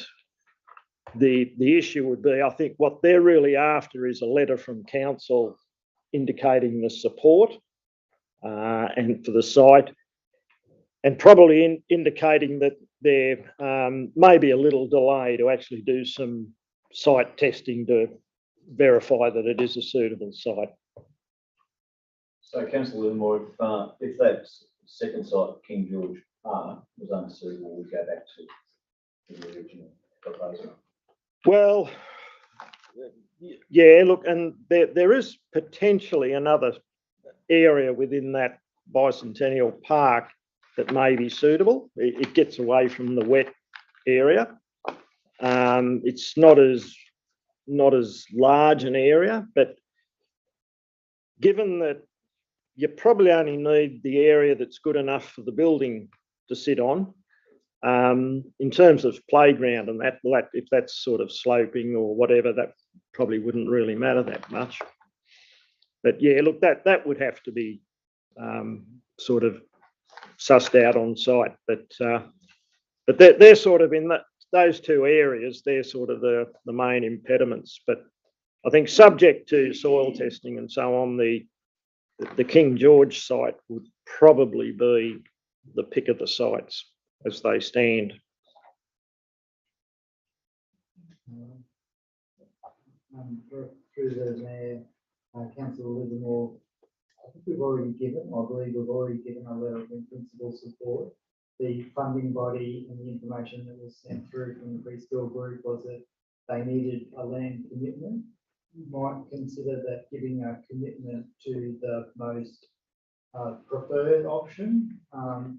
J: the issue would be, I think what they're really after is a letter from council indicating the support and for the site, and probably indicating that there may be a little delay to actually do some site testing to verify that it is a suitable site.
L: So, Councillor Livermore, if that second site, King George Park, was unsuitable, we go back to the original proposal.
J: Well, yeah, look, and there is potentially another area within that Bicentennial Park that may be suitable. It gets away from the wet area. It's not as large an area, but given that you probably only need the area that's good enough for the building to sit on, in terms of playground and that, if that's sort of sloping or whatever, that probably wouldn't really matter that much. But yeah, look, that would have to be sort of sussed out on site. But they're sort of in those two areas, they're sort of the main impediments. But I think subject to soil testing and so on, the King George site would probably be the pick of the sites as they stand.
C: Through the Mayor, Councillor Livermore, I think we've already given, I believe we've already given a letter of in-principle support. The funding body and the information that was sent through from the preschool group was that they needed a land commitment. You might consider that giving a commitment to the most preferred option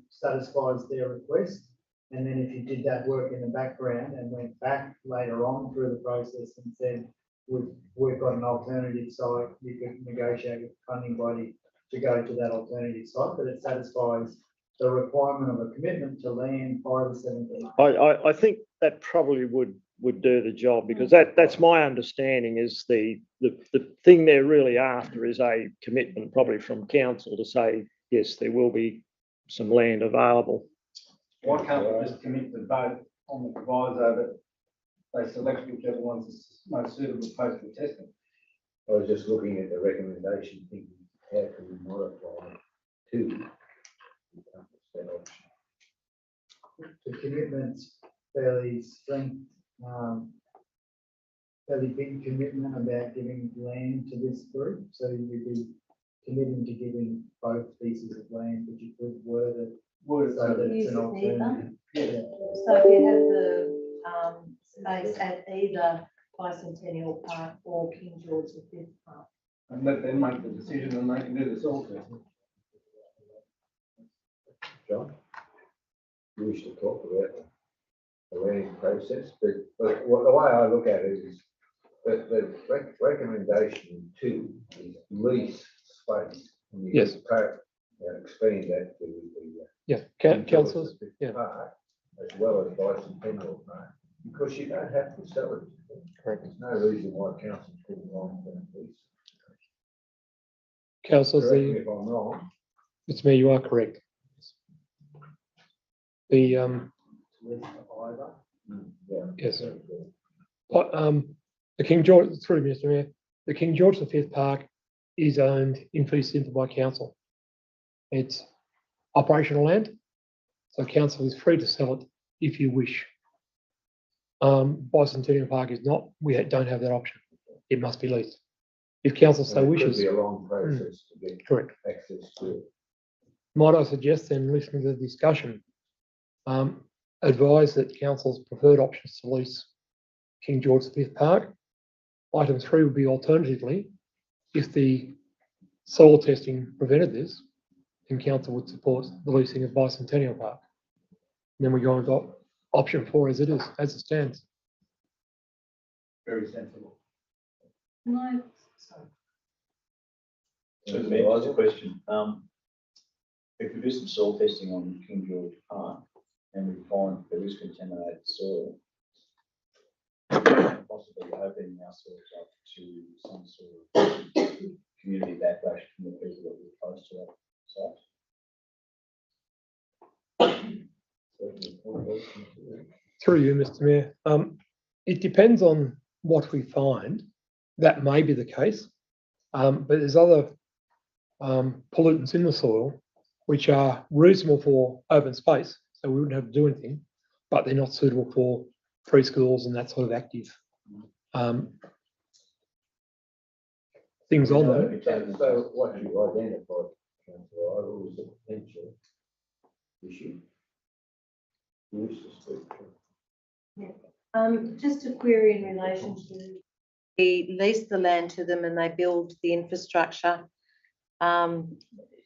C: satisfies their request. And then if you did that work in the background and went back later on through the process and said, we've got an alternative site, you could negotiate with the funding body to go to that alternative site, but it satisfies the requirement of a commitment to land by the 17th.
J: I think that probably would do the job, because that's my understanding is the thing they're really after is a commitment probably from council to say, yes, there will be some land available.
E: Why can't we just commit to both on the proviso that they select whichever one's most suitable post for testing?
A: I was just looking at the recommendation, thinking how can we modify to that option?
C: The commitment's fairly big commitment about giving land to this group. So you'd be committing to giving both pieces of land, but you could word it so that it's an alternative. Yeah.
D: So if you have the space at either Bicentennial Park or King George the 5th Park.
E: And let them make the decision and they can do the soil testing.
A: John, you wish to talk about the learning process, but the way I look at it is that the recommendation 2 is lease space. And you
K: Yes.
A: expand that to the.
K: Yeah,
A: King George
K: councillors,
A: V
K: yeah.
A: Park, as well as Bicentennial Park, because you don't have to sell it.
K: Correct.
A: There's no reason why councils couldn't long-term lease.
K: Councillors,
A: Correct me if I'm wrong.
K: Mr Mayor, you are correct. The,
A: Yeah.
K: yes. The King George, through Mr Mayor, the King George V Park is owned in fee simple by council. It's operational land, so council is free to sell it if you wish. Bicentennial Park is not, don't have that option. It must be leased. If council so wishes.
A: It could be a long process to get
K: Correct.
A: access to it.
K: Might I suggest then, listening to the discussion, advise that council's preferred options to lease King George V Park. Item 3 would be alternatively, if the soil testing prevented this, then council would support the leasing of Bicentennial Park. And then we go on to option 4 as it is, as it stands.
L: Very sensible.
G: No,
L: So the mayor has a question. If we do some soil testing on King George Park and we find there is contaminated soil, possibly opening ourselves up to some sort of community backlash from the people that we're close to that site.
K: Through you, Mr Mayor. It depends on what we find. That may be the case, but there's other pollutants in the soil which are reasonable for open space, so we wouldn't have to do anything, but they're not suitable for preschools and that sort of active things on them.
A: So what you identified, Councillor Ivor, was a potential issue. You wish to speak.
D: Just a query in relation to we lease the land to them and they build the infrastructure.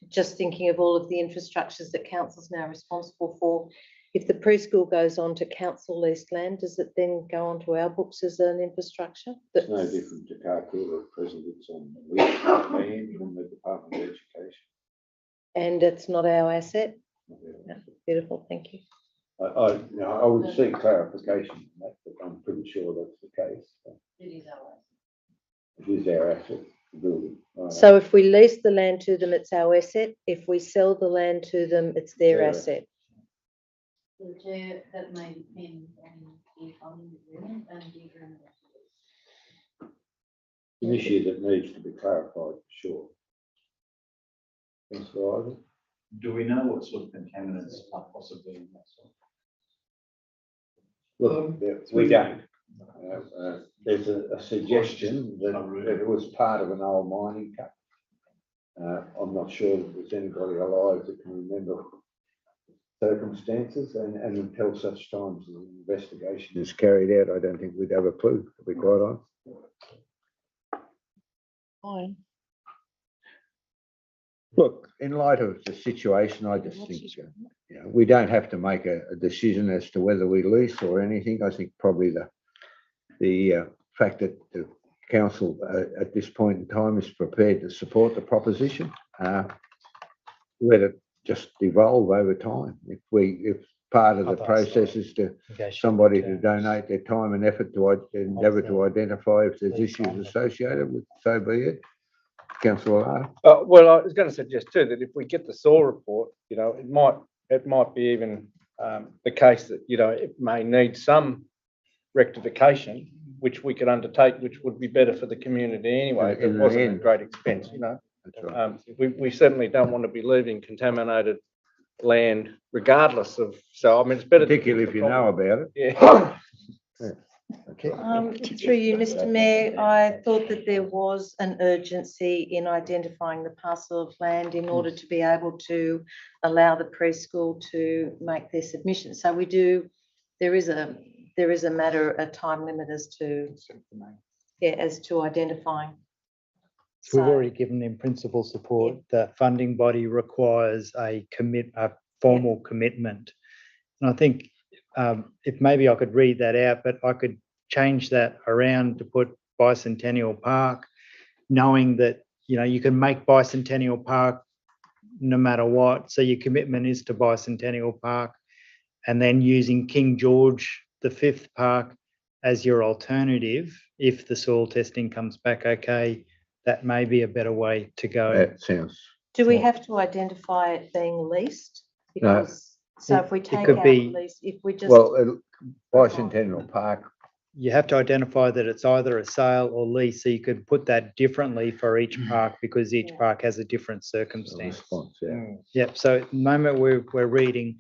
D: Just thinking of all of the infrastructures that council's now responsible for. If the preschool goes on to council leased land, does it then go onto our books as an infrastructure?
A: It's no different to Carcool at present. It's on the lease land from the Department of Education.
D: And it's not our asset? No, beautiful, thank you.
A: I would seek clarification on that, but I'm pretty sure that's the case.
H: It is our asset.
A: It is our asset, the building.
D: So if we lease the land to them, it's our asset. If we sell the land to them, it's their asset.
H: The chair, that may depend on the funding agreement and the agreement.
A: An issue that needs to be clarified for sure. Councillor Ivor?
L: Do we know what sort of contaminants are possibly in that soil?
A: Look, we don't. There's a suggestion that it was part of an old mining cut. I'm not sure that there's anybody alive that can remember circumstances, and until such times as an investigation is carried out, I don't think we'd have a clue, to be quite honest.
H: Fine.
A: Look, in light of the situation, I just think we don't have to make a decision as to whether we lease or anything. I think probably the fact that the council at this point in time is prepared to support the proposition, let it just evolve over time. If part of the process is to somebody to donate their time and effort to endeavour to identify if there's issues associated with, so be it. Councillor R.
E: Well, I was going to suggest too that if we get the soil report, it might be even the case that it may need some rectification, which we could undertake, which would be better for the community anyway. If it wasn't a great expense,
A: That's right.
E: we certainly don't want to be leaving contaminated land, regardless of. So I mean, it's better,
A: Particularly if you know about it.
E: Yeah.
D: Through you, Mr Mayor, I thought that there was an urgency in identifying the parcel of land in order to be able to allow the preschool to make their submission. So there is a matter, a time limit as to identifying.
C: So we've already given them principal support. The funding body requires a formal commitment. And I think if maybe I could read that out, but I could change that around to put Bicentennial Park, knowing that you can make Bicentennial Park no matter what. So your commitment is to Bicentennial Park, and then using King George V Park as your alternative. If the soil testing comes back okay, that may be a better way to go.
A: That sounds,
D: Do we have to identify it being leased?
A: No.
D: Because, so if we take
C: could
D: out
C: be-
D: lease, if we just.
A: well, Bicentennial Park,
C: You have to identify that it's either a sale or lease, so you could put that differently for each park because each
D: Yeah.
C: park has a different
A: a
C: circumstance.
A: response, yeah.
C: Yep, so at the moment we're reading,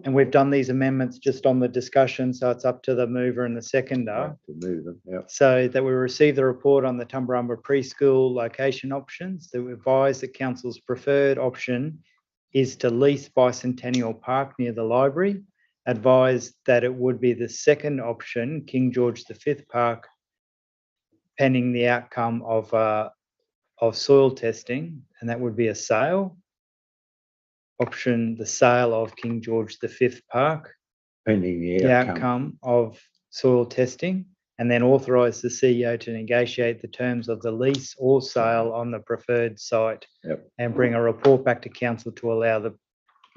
C: and we've done these amendments just on the discussion, so it's up to the mover and the seconder.
A: To move them, yeah.
C: So that we receive the report on the Tumbarumba preschool location options, that we advise that council's preferred option is to lease Bicentennial Park near the library. Advise that it would be the second option, King George V Park, pending the outcome of soil testing, and that would be a sale. Option, the sale of King George V Park,
A: Pending
C: the
A: the outcome.
C: outcome of soil testing, and then authorise the CEO to negotiate the terms of the lease or sale on the preferred site.
A: Yep.
C: And bring a report back to council to allow the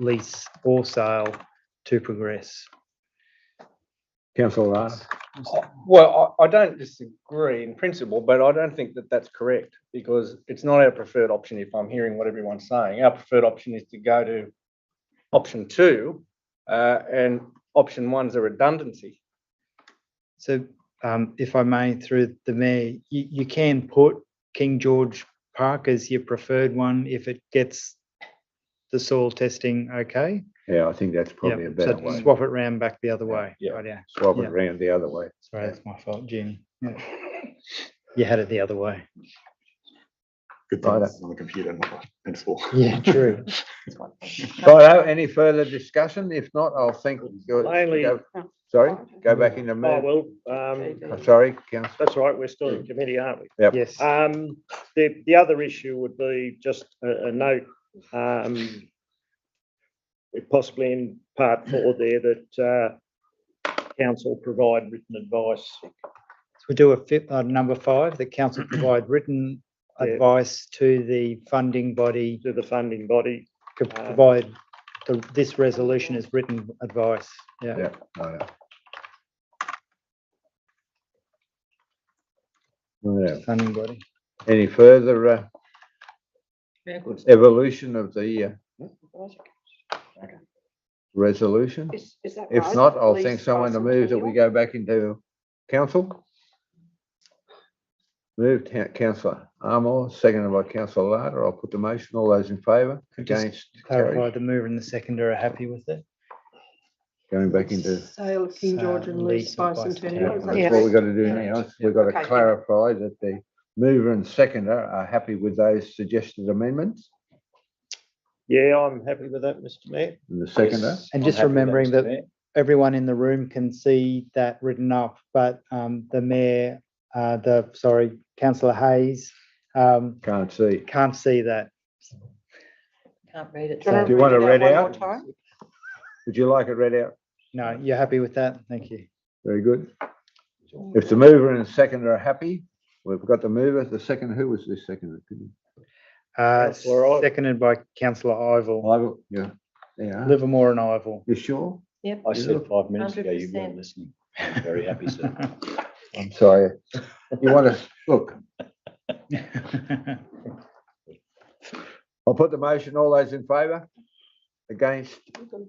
C: lease or sale to progress.
A: Councillor Lara?
E: Well, I don't disagree in principle, but I don't think that that's correct because it's not our preferred option if I'm hearing what everyone's saying. Our preferred option is to go to option 2 and option 1's a redundancy.
C: So if I may, through the mayor, you can put King George Park as your preferred one if it gets the soil testing okay.
A: Yeah, I think that's probably a
C: Yep,
A: better
C: so
A: way.
C: swap it round back the other way.
E: Yeah.
C: Right, yeah.
A: Swap it
C: Yeah.
A: around the other way.
C: Sorry, that's my fault, Jimmy. Yeah. You had it the other way.
I: Good thing it's on the computer, not a pencil.
C: Yeah, true.
A: Righto, any further discussion? If not, I'll think.
J: Mainly-
A: Sorry, go back into
J: Oh,
A: move.
J: well,
A: Sorry, councillor.
J: that's right, we're still in committee, aren't we?
A: Yep.
C: Yes.
J: The other issue would be just a note, possibly in part 4 there, that council provide written advice.
C: So we do number 5, the council provide written
J: Yeah.
C: advice to the funding body,
J: To the funding body.
C: to provide this resolution as written advice. Yeah.
A: Yeah, righto. Yeah.
C: Funding body.
A: Any further evolution of the resolution?
G: Is that
A: If
G: right?
A: not, I'll
G: Lease
A: thank someone to move that we
G: bicentennial?
A: go back into council. Moved, councillor Armour, seconded by councillor Larder. I'll put the motion. All those in favour?
C: Just
A: Against?
C: Clarify
A: Carried.
C: the mover and the seconder are happy with it.
A: Going back into.
G: Sale of King George and lease bicentennial. Is that
A: That's what we've got to do
G: Yeah.
A: now. We've got to
G: Okay.
A: clarify that the mover and seconder are happy with those suggested amendments.
J: Yeah, I'm happy with that, Mr Mayor.
A: And the seconder,
C: And
L: I'm
C: just
L: happy with
C: remembering
L: Mr.
C: that
L: Mayor.
C: everyone in the room can see that written up, but the mayor, councillor Hayes
A: can't see.
C: can't see that.
D: Can't read it.
G: Do you
A: Do you want it read
G: one more
A: out?
G: time?
A: Would you like it read out?
C: No, you're happy with that? Thank you.
A: Very good. If the mover and the seconder are happy, we've got the mover, the second, who was this seconder?
J: Councillor Ivel.
C: Seconded by councillor Ivel,
A: Yeah. Yeah.
C: Livermore and Ivel.
A: You sure?
D: Yep.
L: I said 5 minutes ago, you
D: 100%.
L: weren't listening. I'm very happy, sir.
A: I'm sorry. You want to, look, I'll put the motion. All those in favour? Against?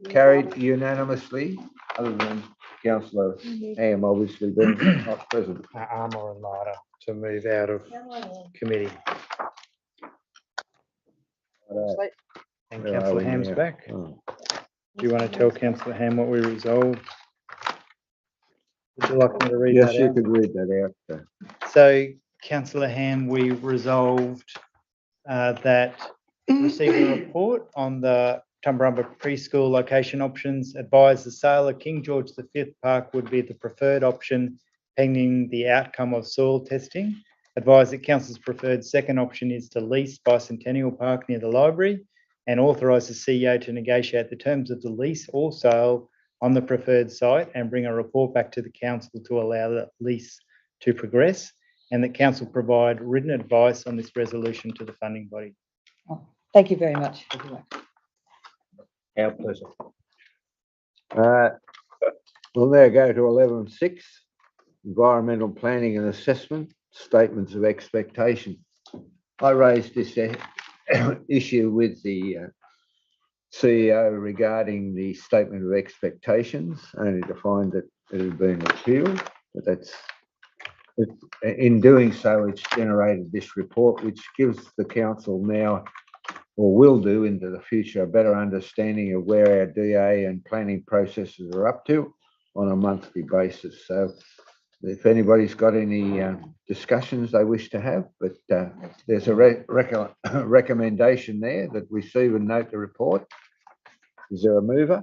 A: Carried unanimously, other than councillor Ham obviously being not present.
C: Armour and Larder to move out of committee. And
A: Where are
C: councillor
A: we
C: Ham's
A: now?
C: back.
A: Oh.
C: Do you want to tell councillor Ham what we resolved? Would you like me to read
A: Yes,
C: that
A: you
C: out?
A: could read that out.
C: So, councillor Ham, we resolved that receive a report on the Tumbarumba preschool location options. Advise the sale of King George V Park would be the preferred option pending the outcome of soil testing. Advise that council's preferred second option is to lease Bicentennial Park near the library and authorise the CEO to negotiate the terms of the lease or sale on the preferred site and bring a report back to the council to allow the lease to progress, and that council provide written advice on this resolution to the funding body.
B: Thank you very much, everyone.
E: Our pleasure.
A: We'll now go to 11.6, environmental planning and assessment, statements of expectation. I raised this issue with the CEO regarding the statement of expectations, only to find that it had been appealed. But in doing so, it's generated this report, which gives the council now, or will do into the future, a better understanding of where our DA and planning processes are up to on a monthly basis. So if anybody's got any discussions they wish to have, but there's a recommendation there that receive and note the report. Is there a mover?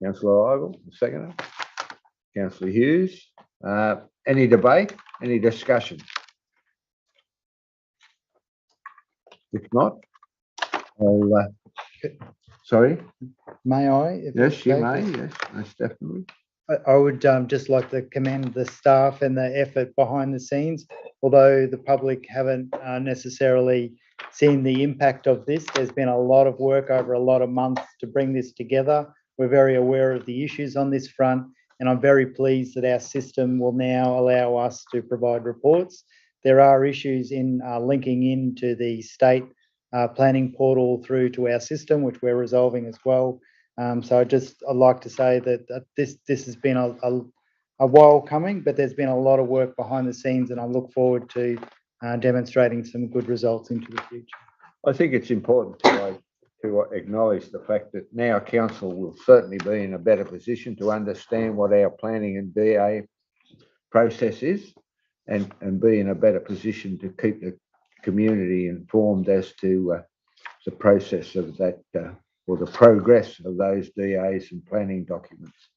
A: Councillor Ivell, the seconder. Councillor Hughes. Any debate? Any discussion? If not, I'll. Sorry.
C: May I? if
A: Yes,
C: it's
A: you
C: okay?
A: may. Yes, most definitely.
C: I would just like to commend the staff and the effort behind the scenes. Although the public haven't necessarily seen the impact of this, there's been a lot of work over a lot of months to bring this together. We're very aware of the issues on this front, and I'm very pleased that our system will now allow us to provide reports. There are issues in linking into the state planning portal through to our system, which we're resolving as well. So I'd like to say that this has been a while coming, but there's been a lot of work behind the scenes, and I look forward to demonstrating some good results into the future.
A: I think it's important to acknowledge the fact that now council will certainly be in a better position to understand what our planning and DA process is, and be in a better position to keep the community informed as to the process of that or the progress of those DAs and planning documents.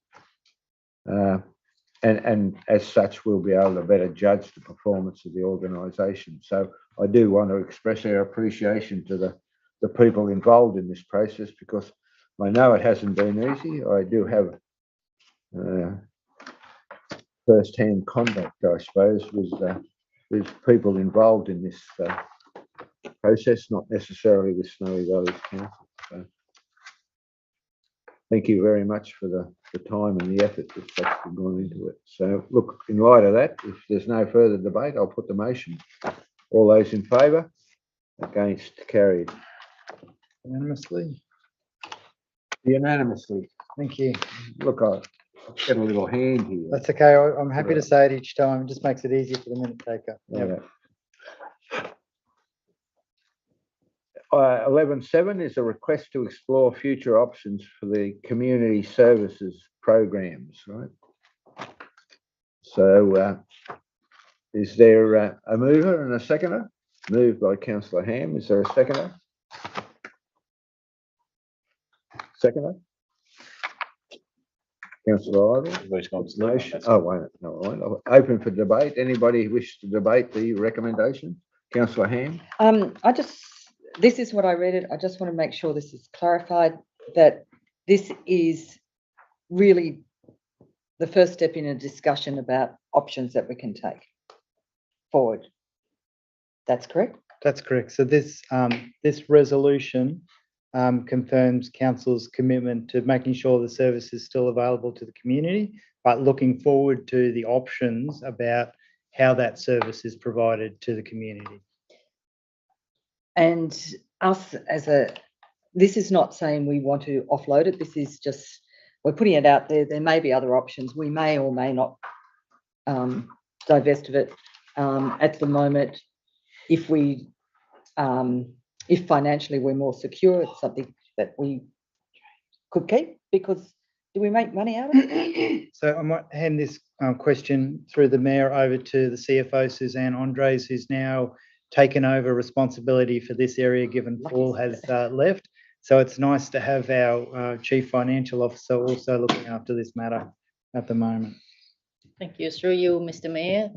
A: And as such, we'll be able to better judge the performance of the organisation. So I do want to express our appreciation to the people involved in this process, because I know it hasn't been easy. I do have first-hand contact, I suppose, with people involved in this process, not necessarily with Snowy Valley Council. So thank you very much for the time and the effort that's actually gone into it. So look, in light of that, if there's no further debate, I'll put the motion. All those in favour? Against? Carried.
C: Unanimously.
A: Unanimously.
C: Thank you.
A: Look, I've got a little hand here.
C: That's okay. I'm happy to say it each time. It just makes it easier for the minute taker.
A: Yeah. 11.7 is a request to explore future options for the community services programs, right? So is there a mover and a seconder? Moved by Councillor Ham. Is there a seconder? Seconder? Councillor Ivell. Motion. Oh, wait. No, I won't. Open for debate. Anybody wish to debate the recommendation? Councillor Ham.
B: This is what I read it. I just want to make sure this is clarified, that this is really the first step in a discussion about options that we can take forward. That's correct?
C: That's correct. So this resolution confirms council's commitment to making sure the service is still available to the community, but looking forward to the options about how that service is provided to the community.
B: And us this is not saying we want to offload it. This is just, we're putting it out there. There may be other options. We may or may not divest of it at the moment. If financially we're more secure, it's something that we could keep, because do we make money out of it?
C: So I might hand this question through the Mayor over to the CFO, Suzanne Andres, who's now taken over responsibility for this area, given Paul has left. So it's nice to have our Chief Financial Officer also looking after this matter at the moment.
H: Thank you. Through you, Mr. Mayor.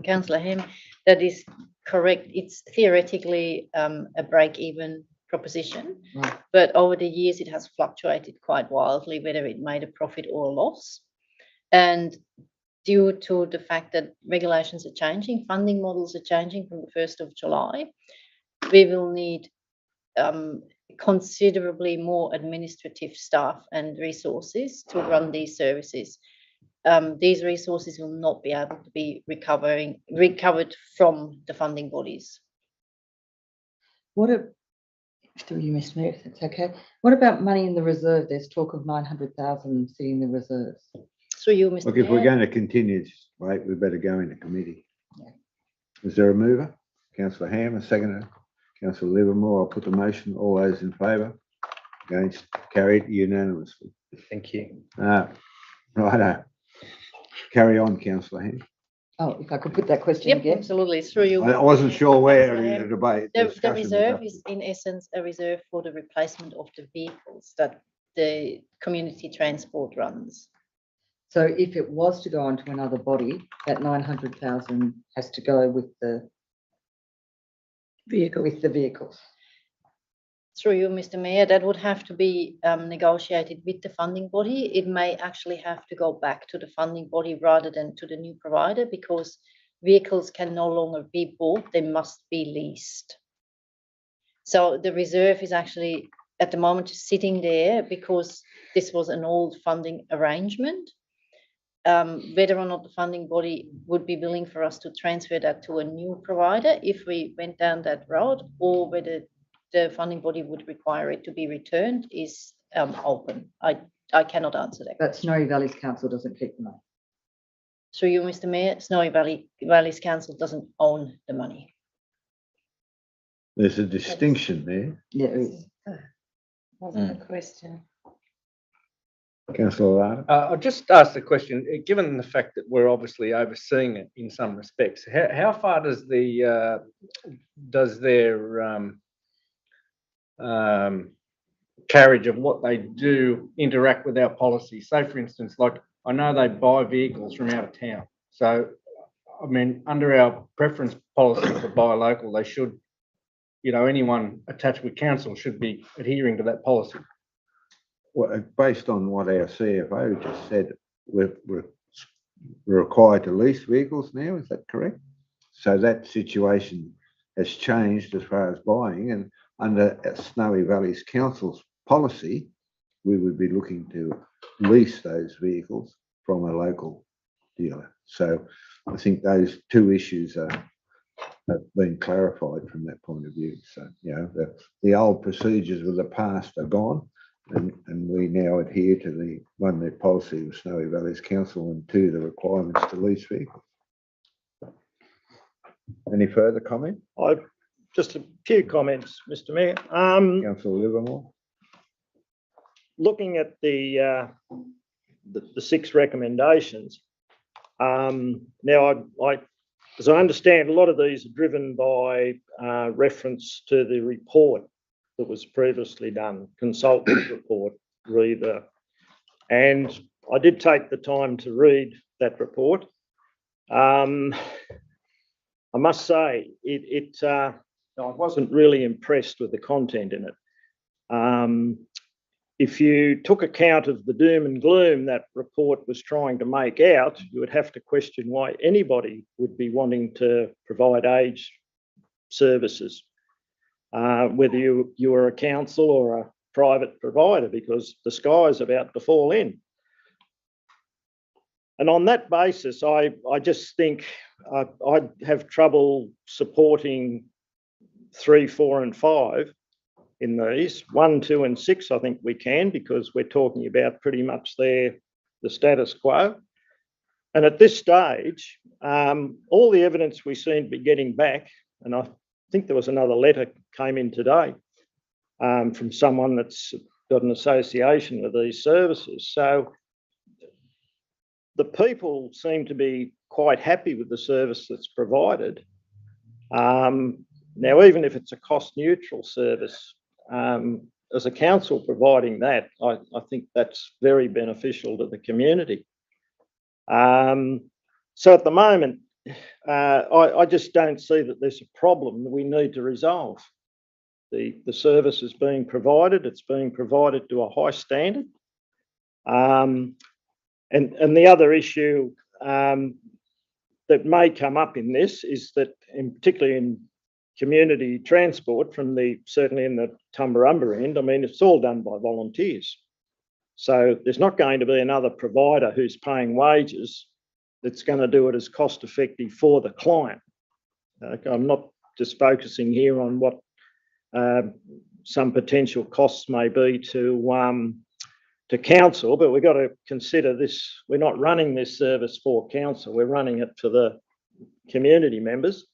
H: Councillor Ham, that is correct. It's theoretically a break-even proposition,
C: Right.
H: but over the years it has fluctuated quite wildly, whether it made a profit or a loss. And due to the fact that regulations are changing, funding models are changing from the 1st of July, we will need considerably more administrative staff and resources to run these services. These resources will not be able to be recovered from the funding bodies.
B: Through you, Mr. Mayor, if that's okay. What about money in the reserve? There's talk of 900,000 sitting in the reserves.
H: Through you, Mr.
A: Look, if we're
H: Mayor.
A: going to continue this, right, we better go into committee.
B: Yeah.
A: Is there a mover? Councillor Ham, a seconder. Councillor Livermore, I'll put the motion. All those in favour? Against? Carried unanimously.
C: Thank you.
A: Righto. Carry on, Councillor Ham.
B: Oh, if I could put that question
H: Yep,
B: again.
H: absolutely. Through you.
A: I wasn't sure where in the debate.
H: The
A: discussion was
H: reserve
A: up.
H: is in essence a reserve for the replacement of the vehicles that the community transport runs.
B: So if it was to go onto another body, that 900,000 has to go with the vehicles.
H: Through you, Mr. Mayor, that would have to be negotiated with the funding body. It may actually have to go back to the funding body rather than to the new provider, because vehicles can no longer be bought, they must be leased. So the reserve is actually at the moment sitting there because this was an old funding arrangement. Whether or not the funding body would be willing for us to transfer that to a new provider if we went down that road, or whether the funding body would require it to be returned is open. I cannot answer that.
B: But Snowy Valleys Council doesn't keep the money.
H: Through you, Mr. Mayor, Snowy Valleys Council doesn't own the money.
A: There's a distinction there.
B: Yeah, there is.
D: Wasn't a question.
A: Councillor Lara.
E: I'll just ask the question, given the fact that we're obviously overseeing it in some respects, how far does their carriage of what they do interact with our policy? Say, for instance, like I know they buy vehicles from out of town. So, I mean, under our preference policy for buy local, they should, anyone attached with council should be adhering to that policy.
A: Well, based on what our CFO just said, we're required to lease vehicles now, is that correct? So that situation has changed as far as buying, and under Snowy Valleys Council's policy, we would be looking to lease those vehicles from a local dealer. So I think those two issues have been clarified from that point of view. So, the old procedures of the past are gone. And we now adhere to the policy of Snowy Valleys Council, and two, the requirements to lease vehicles. Any further comment?
J: Just a few comments, Mr. Mayor.
A: Councillor Livermore.
J: Looking at the 6 recommendations, now as I understand, a lot of these are driven by reference to the report that was previously done, consultant report, REVA. And I did take the time to read that report. I must say, I wasn't really impressed with the content in it. If you took account of the doom and gloom that report was trying to make out, you would have to question why anybody would be wanting to provide aged services. Whether you are a council or a private provider, because the sky is about to fall in. And on that basis, I just think I'd have trouble supporting 3, 4 and 5 in these. 1, 2 and 6, I think we can, because we're talking about pretty much the status quo. And at this stage, all the evidence we seem to be getting back, and I think there was another letter came in today from someone that's got an association with these services. So the people seem to be quite happy with the service that's provided. Now, even if it's a cost neutral service, as a council providing that, I think that's very beneficial to the community. So at the moment, I just don't see that there's a problem that we need to resolve. The service is being provided, it's being provided to a high standard. And the other issue that may come up in this is that, particularly in community transport from certainly in the Tumbarumba end, I mean, it's all done by volunteers. So there's not going to be another provider who's paying wages that's going to do it as cost effective for the client. I'm not just focusing here on what some potential costs may be to council, but we've got to consider this. We're not running this service for council. We're running it for the community members.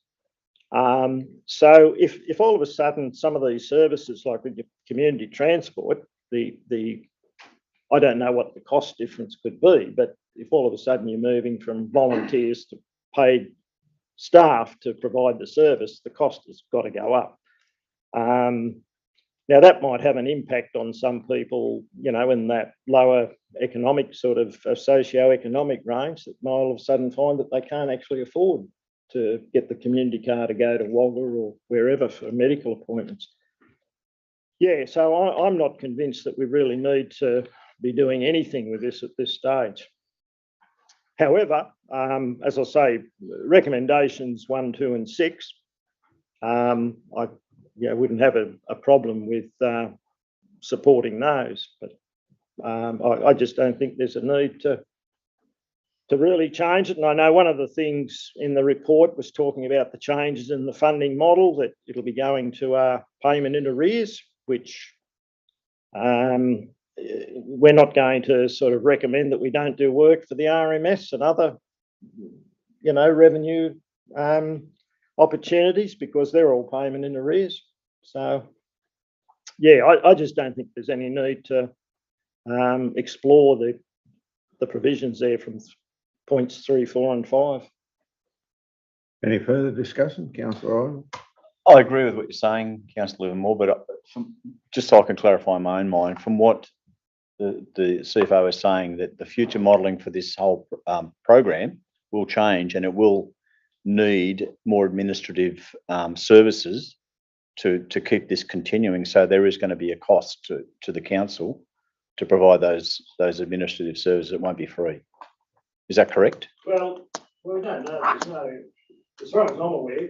J: So if all of a sudden some of these services, like with your community transport, I don't know what the cost difference could be, but if all of a sudden you're moving from volunteers to paid staff to provide the service, the cost has got to go up. Now that might have an impact on some people, you know, in that lower economic sort of socio-economic range that might all of a sudden find that they can't actually afford to get the community car to go to Wagga or wherever for medical appointments. Yeah, so I'm not convinced that we really need to be doing anything with this at this stage. However, as I say, recommendations 1, 2 and 6, I wouldn't have a problem with supporting those, but I just don't think there's a need to really change it. And I know one of the things in the report was talking about the changes in the funding model, that it'll be going to payment in arrears, which we're not going to sort of recommend that we don't do work for the RMS and other, you know, revenue opportunities, because they're all payment in arrears. So, yeah, I just don't think there's any need to explore the provisions there from points 3, 4 and 5.
A: Any further discussion, Councillor Idle?
L: I agree with what you're saying, Councillor Livermore, but just so I can clarify my own mind, from what the CFO is saying, that the future modelling for this whole program will change, and it will need more administrative services to keep this continuing. So there is going to be a cost to the council to provide those administrative services. It won't be free. Is that correct?
J: Well, we don't know. As far as I'm aware,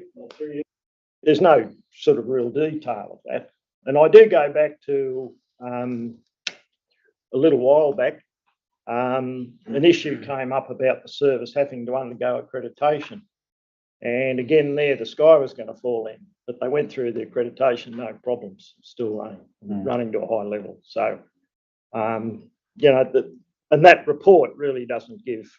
J: there's no sort of real detail of that. And I do go back to a little while back, an issue came up about the service having to undergo accreditation. And again, there the sky was going to fall in, but they went through the accreditation, no problems, still running to a high level. So, you know, and that report really doesn't give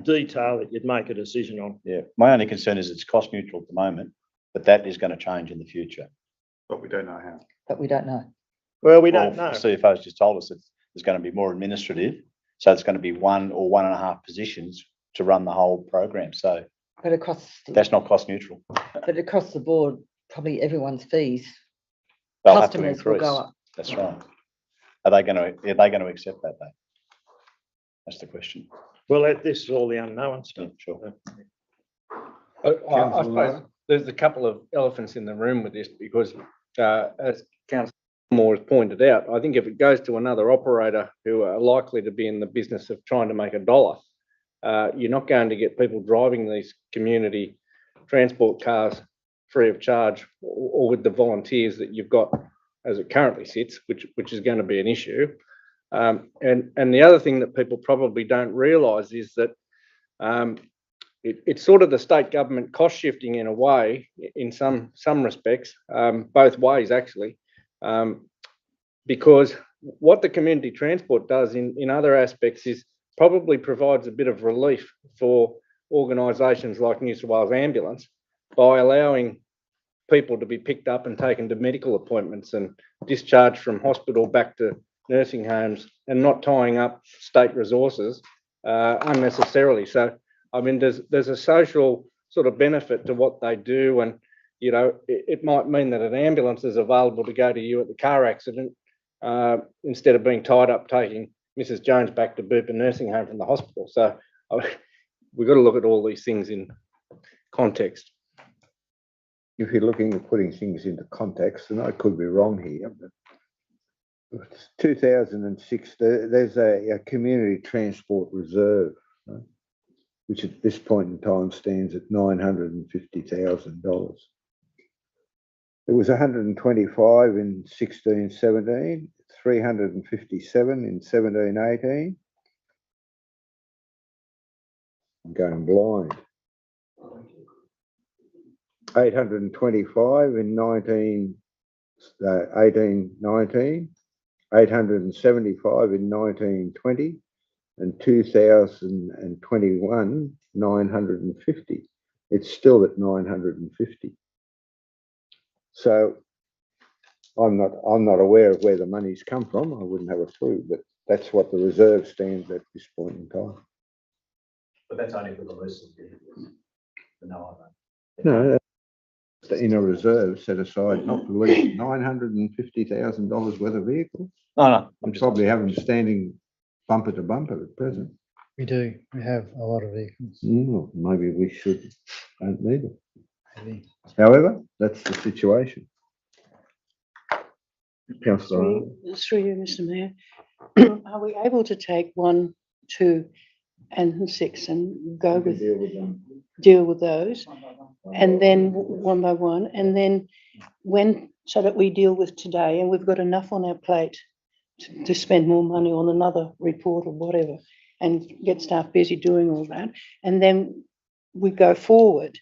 J: detail that you'd make a decision on.
L: Yeah, my only concern is it's cost neutral at the moment, but that is going to change in the future.
I: But we don't know how.
B: But we don't know.
J: Well, we don't know.
L: The CFO's just told us that there's going to be more administrative, so it's going to be 1 or 1.5 positions to run the whole program. So,
B: but across
L: that's not cost neutral.
B: But across the board, probably everyone's fees,
L: They'll have to
B: customers will
L: increase.
B: go up.
L: That's right. Are they going to accept that though? That's the question.
J: Well, this is all the unknowns.
L: Yeah, sure.
E: I suppose there's a couple of elephants in the room with this, because as Councillor Moore has pointed out, I think if it goes to another operator who are likely to be in the business of trying to make a dollar, you're not going to get people driving these community transport cars free of charge, or with the volunteers that you've got as it currently sits, which is going to be an issue. And the other thing that people probably don't realise is that it's sort of the state government cost shifting in a way, in some respects, both ways actually, because what the community transport does in other aspects is probably provides a bit of relief for organisations like New South Wales Ambulance by allowing people to be picked up and taken to medical appointments and discharged from hospital back to nursing homes, and not tying up state resources unnecessarily. So, I mean, there's a social sort of benefit to what they do, and you know, it might mean that an ambulance is available to go to you at the car accident instead of being tied up taking Mrs. Jones back to Bupa nursing home from the hospital. So, we've got to look at all these things in context.
A: If you're looking at putting things into context, and I could be wrong here, but 2006, there's a community transport reserve, right, which at this point in time stands at $950,000. It was 125 in 1617, 357 in 1718. I'm going blind. 825 in 1819, 875 in 1920, and 2021, 950. It's still at 950. So I'm not aware of where the money's come from. I wouldn't have a clue, but that's what the reserve stands at this point in time.
L: But that's only for the lease of vehicles. No other.
A: No, that's in a reserve set aside, not to lease $950,000 worth of vehicles.
L: No,
A: We probably have them standing bumper to bumper at present.
C: We do. We have a lot of vehicles.
A: Maybe we don't need them.
C: Maybe.
A: However, that's the situation. Councillor.
N: Through you, Mr. Mayor. Are we able to take 1, 2, and 6 and go with deal with those, and then one by one, and then so that we deal with today, and we've got enough on our plate to spend more money on another report or whatever, and get staff busy doing all that, and then we go forward.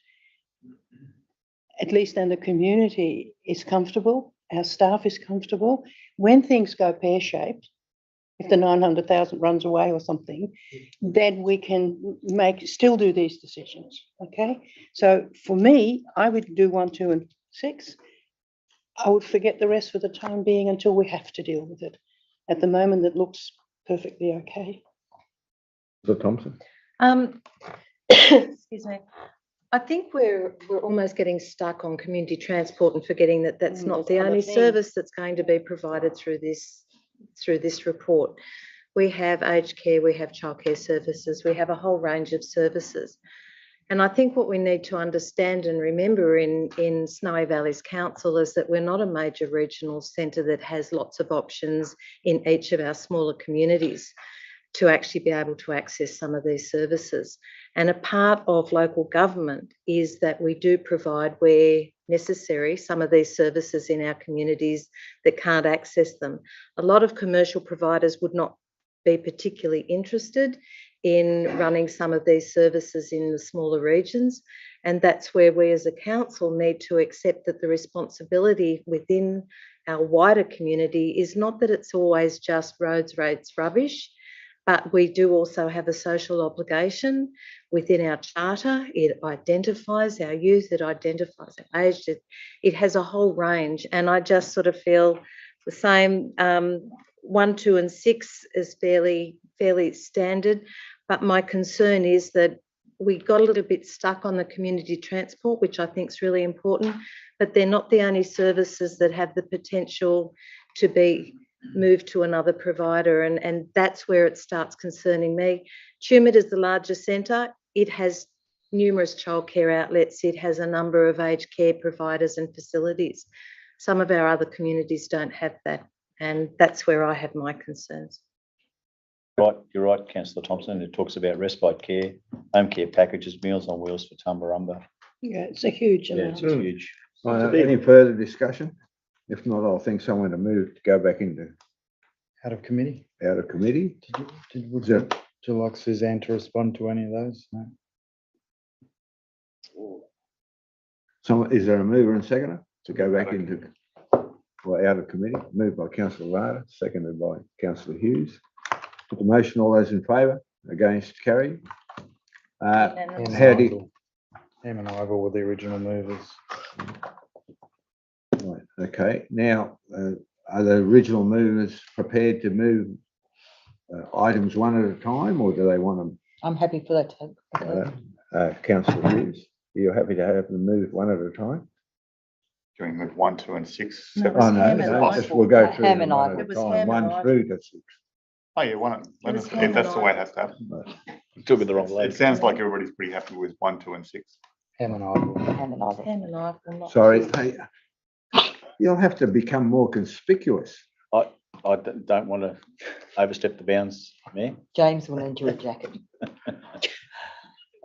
N: At least then the community is comfortable, our staff is comfortable. When things go pear-shaped, if the 900,000 runs away or something, then we can still do these decisions, okay? So for me, I would do 1, 2, and 6. I would forget the rest for the time being until we have to deal with it. At the moment, it looks perfectly okay.
A: Thompson.
D: Excuse me. I think we're almost getting stuck on community transport and forgetting that that's not the only service that's going to be provided through this report. We have aged care, we have childcare services, we have a whole range of services. And I think what we need to understand and remember in Snowy Valleys Council is that we're not a major regional centre that has lots of options in each of our smaller communities to actually be able to access some of these services. And a part of local government is that we do provide, where necessary, some of these services in our communities that can't access them. A lot of commercial providers would not be particularly interested in running some of these services in the smaller regions. And that's where we as a council need to accept that the responsibility within our wider community is not that it's always just roads, rates, rubbish, but we do also have a social obligation within our charter. It identifies our youth, it identifies our age, it has a whole range. And I just sort of feel the same, 1, 2, and 6 is fairly standard. But my concern is that we got a little bit stuck on the community transport, which I think is really important, but they're not the only services that have the potential to be moved to another provider, and that's where it starts concerning me. Tumut is the largest centre. It has numerous childcare outlets. It has a number of aged care providers and facilities. Some of our other communities don't have that, and that's where I have my concerns.
L: Right, you're right, Councillor Thompson. It talks about respite care, home care packages, Meals on Wheels for Tumbarumba.
N: Yeah, it's a huge
L: Yeah,
N: amount.
L: it's huge.
A: Any further discussion? If not, I'll think someone to move to go back into
C: Out of committee. Would you like Suzanne to respond to any of those? No.
A: So is there a mover and seconder to go back into out of committee? Moved by Councillor Larder, seconded by Councillor Hughes. Put the motion, all those in favour, against, carried. How do you?
C: Em and Ivor were the original movers.
A: Right, okay, now, are the original movers prepared to move items one at a time, or do they want them?
B: I'm happy for that to happen.
A: Councillor Hughes, are you happy to have them moved one at a time?
I: Do we move 1, 2, and 6?
D: No,
I: separately?
A: Oh, no,
D: Ham and
A: no,
D: Ivor.
A: just we'll go through
B: Ham
A: them
B: and
A: one
B: Ivor.
A: at
D: It
A: a
D: was
A: time,
D: Ham and
A: 1
D: Ivor.
A: through to 6.
I: Oh, yeah, why not?
D: It was
I: If
D: Ham
I: that's
D: and
I: the way it
D: Ivor.
I: has to happen.
L: Still with the wrong lady.
I: It sounds like everybody's pretty happy with 1, 2, and 6.
C: Em and Ivor.
B: Ham and Ivor.
D: Ham and Ivor, not
A: Sorry, hey, you'll have to become more conspicuous.
L: I don't want to overstep the bounds, Mayor.
B: James will need your jacket.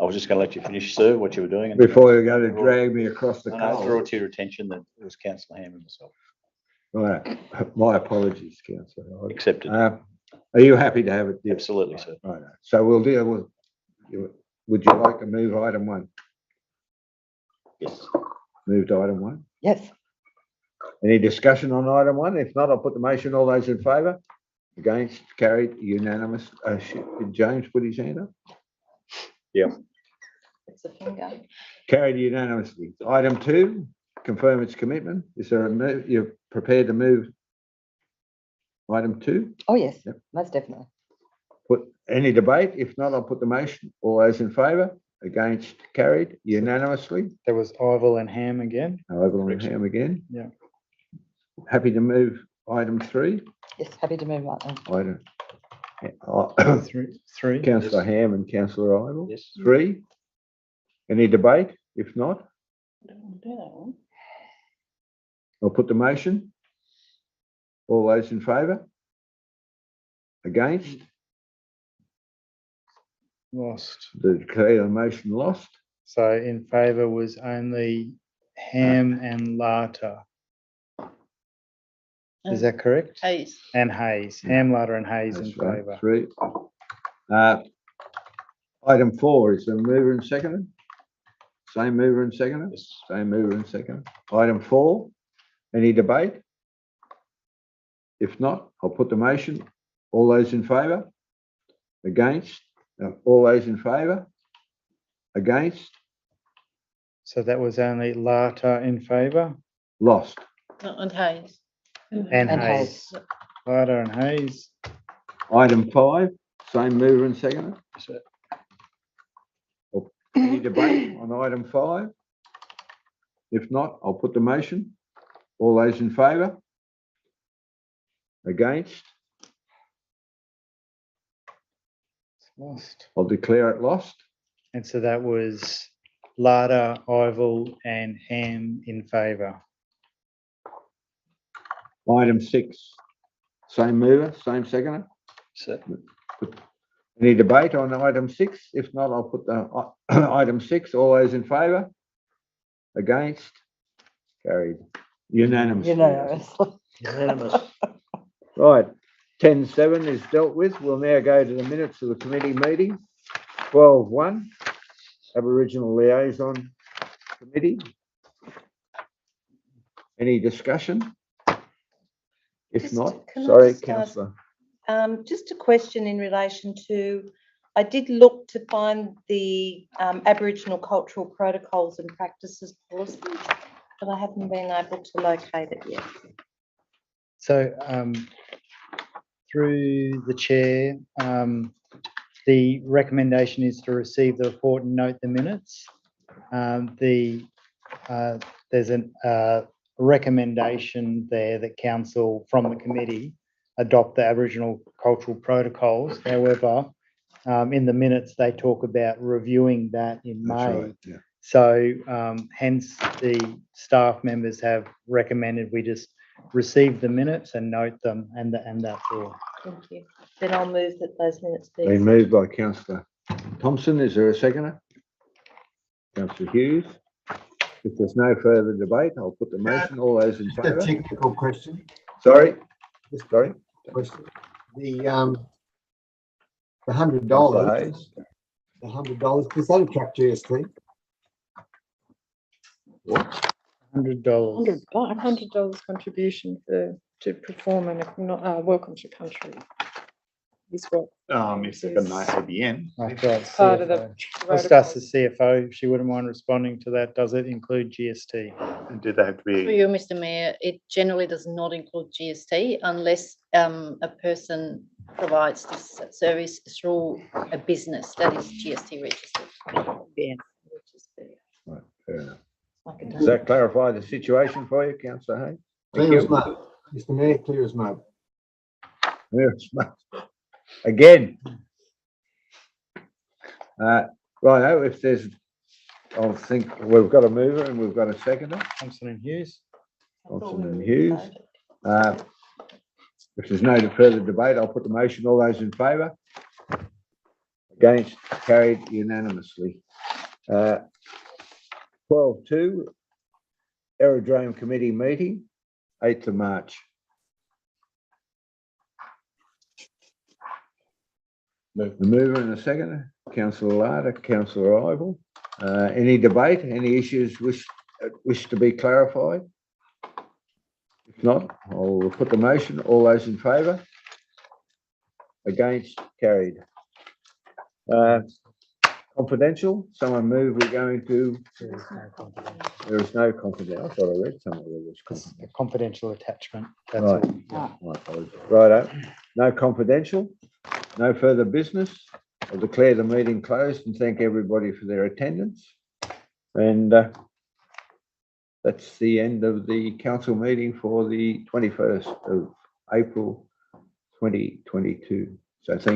L: I was just going to let you finish, sir, what you were doing. and-
A: Before you're going to drag me across the
L: No, no, draw
A: coal.
L: it to your attention that it was councillor Ham and myself.
A: Right, my apologies, councillor.
L: Accepted.
A: Are you happy to have it? Yes.
L: Absolutely, sir.
A: Right. So we'll deal with, would you like to move item 1?
L: Yes.
A: Move to item 1.
B: Yes.
A: Any discussion on item 1? If not, I'll put the motion. All those in favour? Against? Carried? Unanimous? Did James put his hand up?
D: It's a finger.
A: Carried unanimously. Item 2, confirm its commitment. Is there a move? You're prepared to move item 2?
B: Oh, yes,
A: Yep.
B: most definitely.
A: Put any debate? If not, I'll put the motion. All those in favour? Against? Carried unanimously.
C: There was Ivel and Ham again.
A: However, on Ham again.
C: Yeah.
A: Happy to move item 3.
B: Yes, happy to move on.
A: Item.
C: Three.
A: Councillor Ham and Councillor Ivel.
L: Yes.
A: 3. Any debate? If not,
N: Don't want to do that one.
A: I'll put the motion. All those in favour? Against?
C: Lost.
A: Declare the motion lost.
C: So in favour was only Ham and Lata. Is that correct?
H: Hayes.
C: And Hayes. Ham, Lata and Hayes in
A: That's right,
C: favour.
A: 3. Item 4, is there a mover and seconder? Same mover and seconder? Same mover and seconder. Item 4, any debate? If not, I'll put the motion. All those in favour? Against? All those in favour? Against?
C: So that was only Lata in favour
A: Lost.
H: And Hayes.
C: and Hayes. Lata and Hayes.
A: Item 5, same mover and seconder. Any debate on item 5? If not, I'll put the motion. All those in favour? Against?
C: Lost.
A: I'll declare it lost.
C: And so that was Lata, Ivel and Ham in favour.
A: Item 6, same mover, same seconder.
L: Sir.
A: Any debate on item 6? If not, I'll put the item 6. All those in favour? Against? Carried. Unanimous.
J: Unanimous.
A: Right. 10.7 is dealt with. We'll now go to the minutes of the committee meeting. 12.1, Aboriginal Liaison Committee. Any discussion? If
D: Just-
A: not,
D: can I
A: sorry,
D: just ask-
A: councillor.
D: Just a question in relation to, I did look to find the Aboriginal cultural protocols and practices policy, but I haven't been able to locate it yet.
C: So through the chair, the recommendation is to receive the report and note the minutes. There's a recommendation there that council from the committee adopt the Aboriginal cultural protocols. However, in the minutes, they talk about reviewing that in
A: That's
C: May.
A: right, yeah.
C: So hence the staff members have recommended we just receive the minutes and note them and that's all.
D: Thank you. Then I'll move that those minutes be.
A: Been moved by councillor Thompson. Is there a seconder? Councillor Hughes. If there's no further debate, I'll put the motion. All those in
F: Just a
A: favour?
F: technical question.
A: Sorry? Sorry?
F: Question. The $100,
A: Councillor Hayes.
F: the $100, does that attract GST?
A: What?
C: $100.
M: $100 contribution to perform and welcome to country is what
I: If they've got an ABN.
C: I thought
M: part of the
C: CFO. Just ask the
M: protocol.
C: CFO, she wouldn't mind responding to that. Does it include GST?
I: And do they have to
H: For
I: be,
H: you, Mr. Mayor, it generally does not include GST unless a person provides this service through a business that is GST registered.
D: Yeah.
A: Right, fair enough.
D: Like a
A: Does that clarify the situation for you, councillor Hayes? Thank
F: Clear as
A: you.
F: mud. Mr Mayor, clear as mud.
A: Yes, again. Righto, if there's, I think we've got a mover and we've got a seconder,
C: Thompson and Hughes.
A: Thompson and Hughes. If there's no further debate, I'll put the motion. All those in favour? Against, carried unanimously. 12.2, Aerodrome Committee meeting, 8th of March. The mover and the seconder, Councillor Larder, Councillor Ivor. Any debate, any issues wish to be clarified? If not, I'll put the motion. All those in favour? Against, carried. Confidential, someone move, we're going to, there is no confidential. I thought I read somewhere there was
C: It's
A: confidential.
C: a confidential attachment. That's
A: Right.
C: all.
A: My apologies. Righto, no confidential, no further business. I'll declare the meeting closed and thank everybody for their attendance. And that's the end of the council meeting for the 21st of April 2022. So thank you.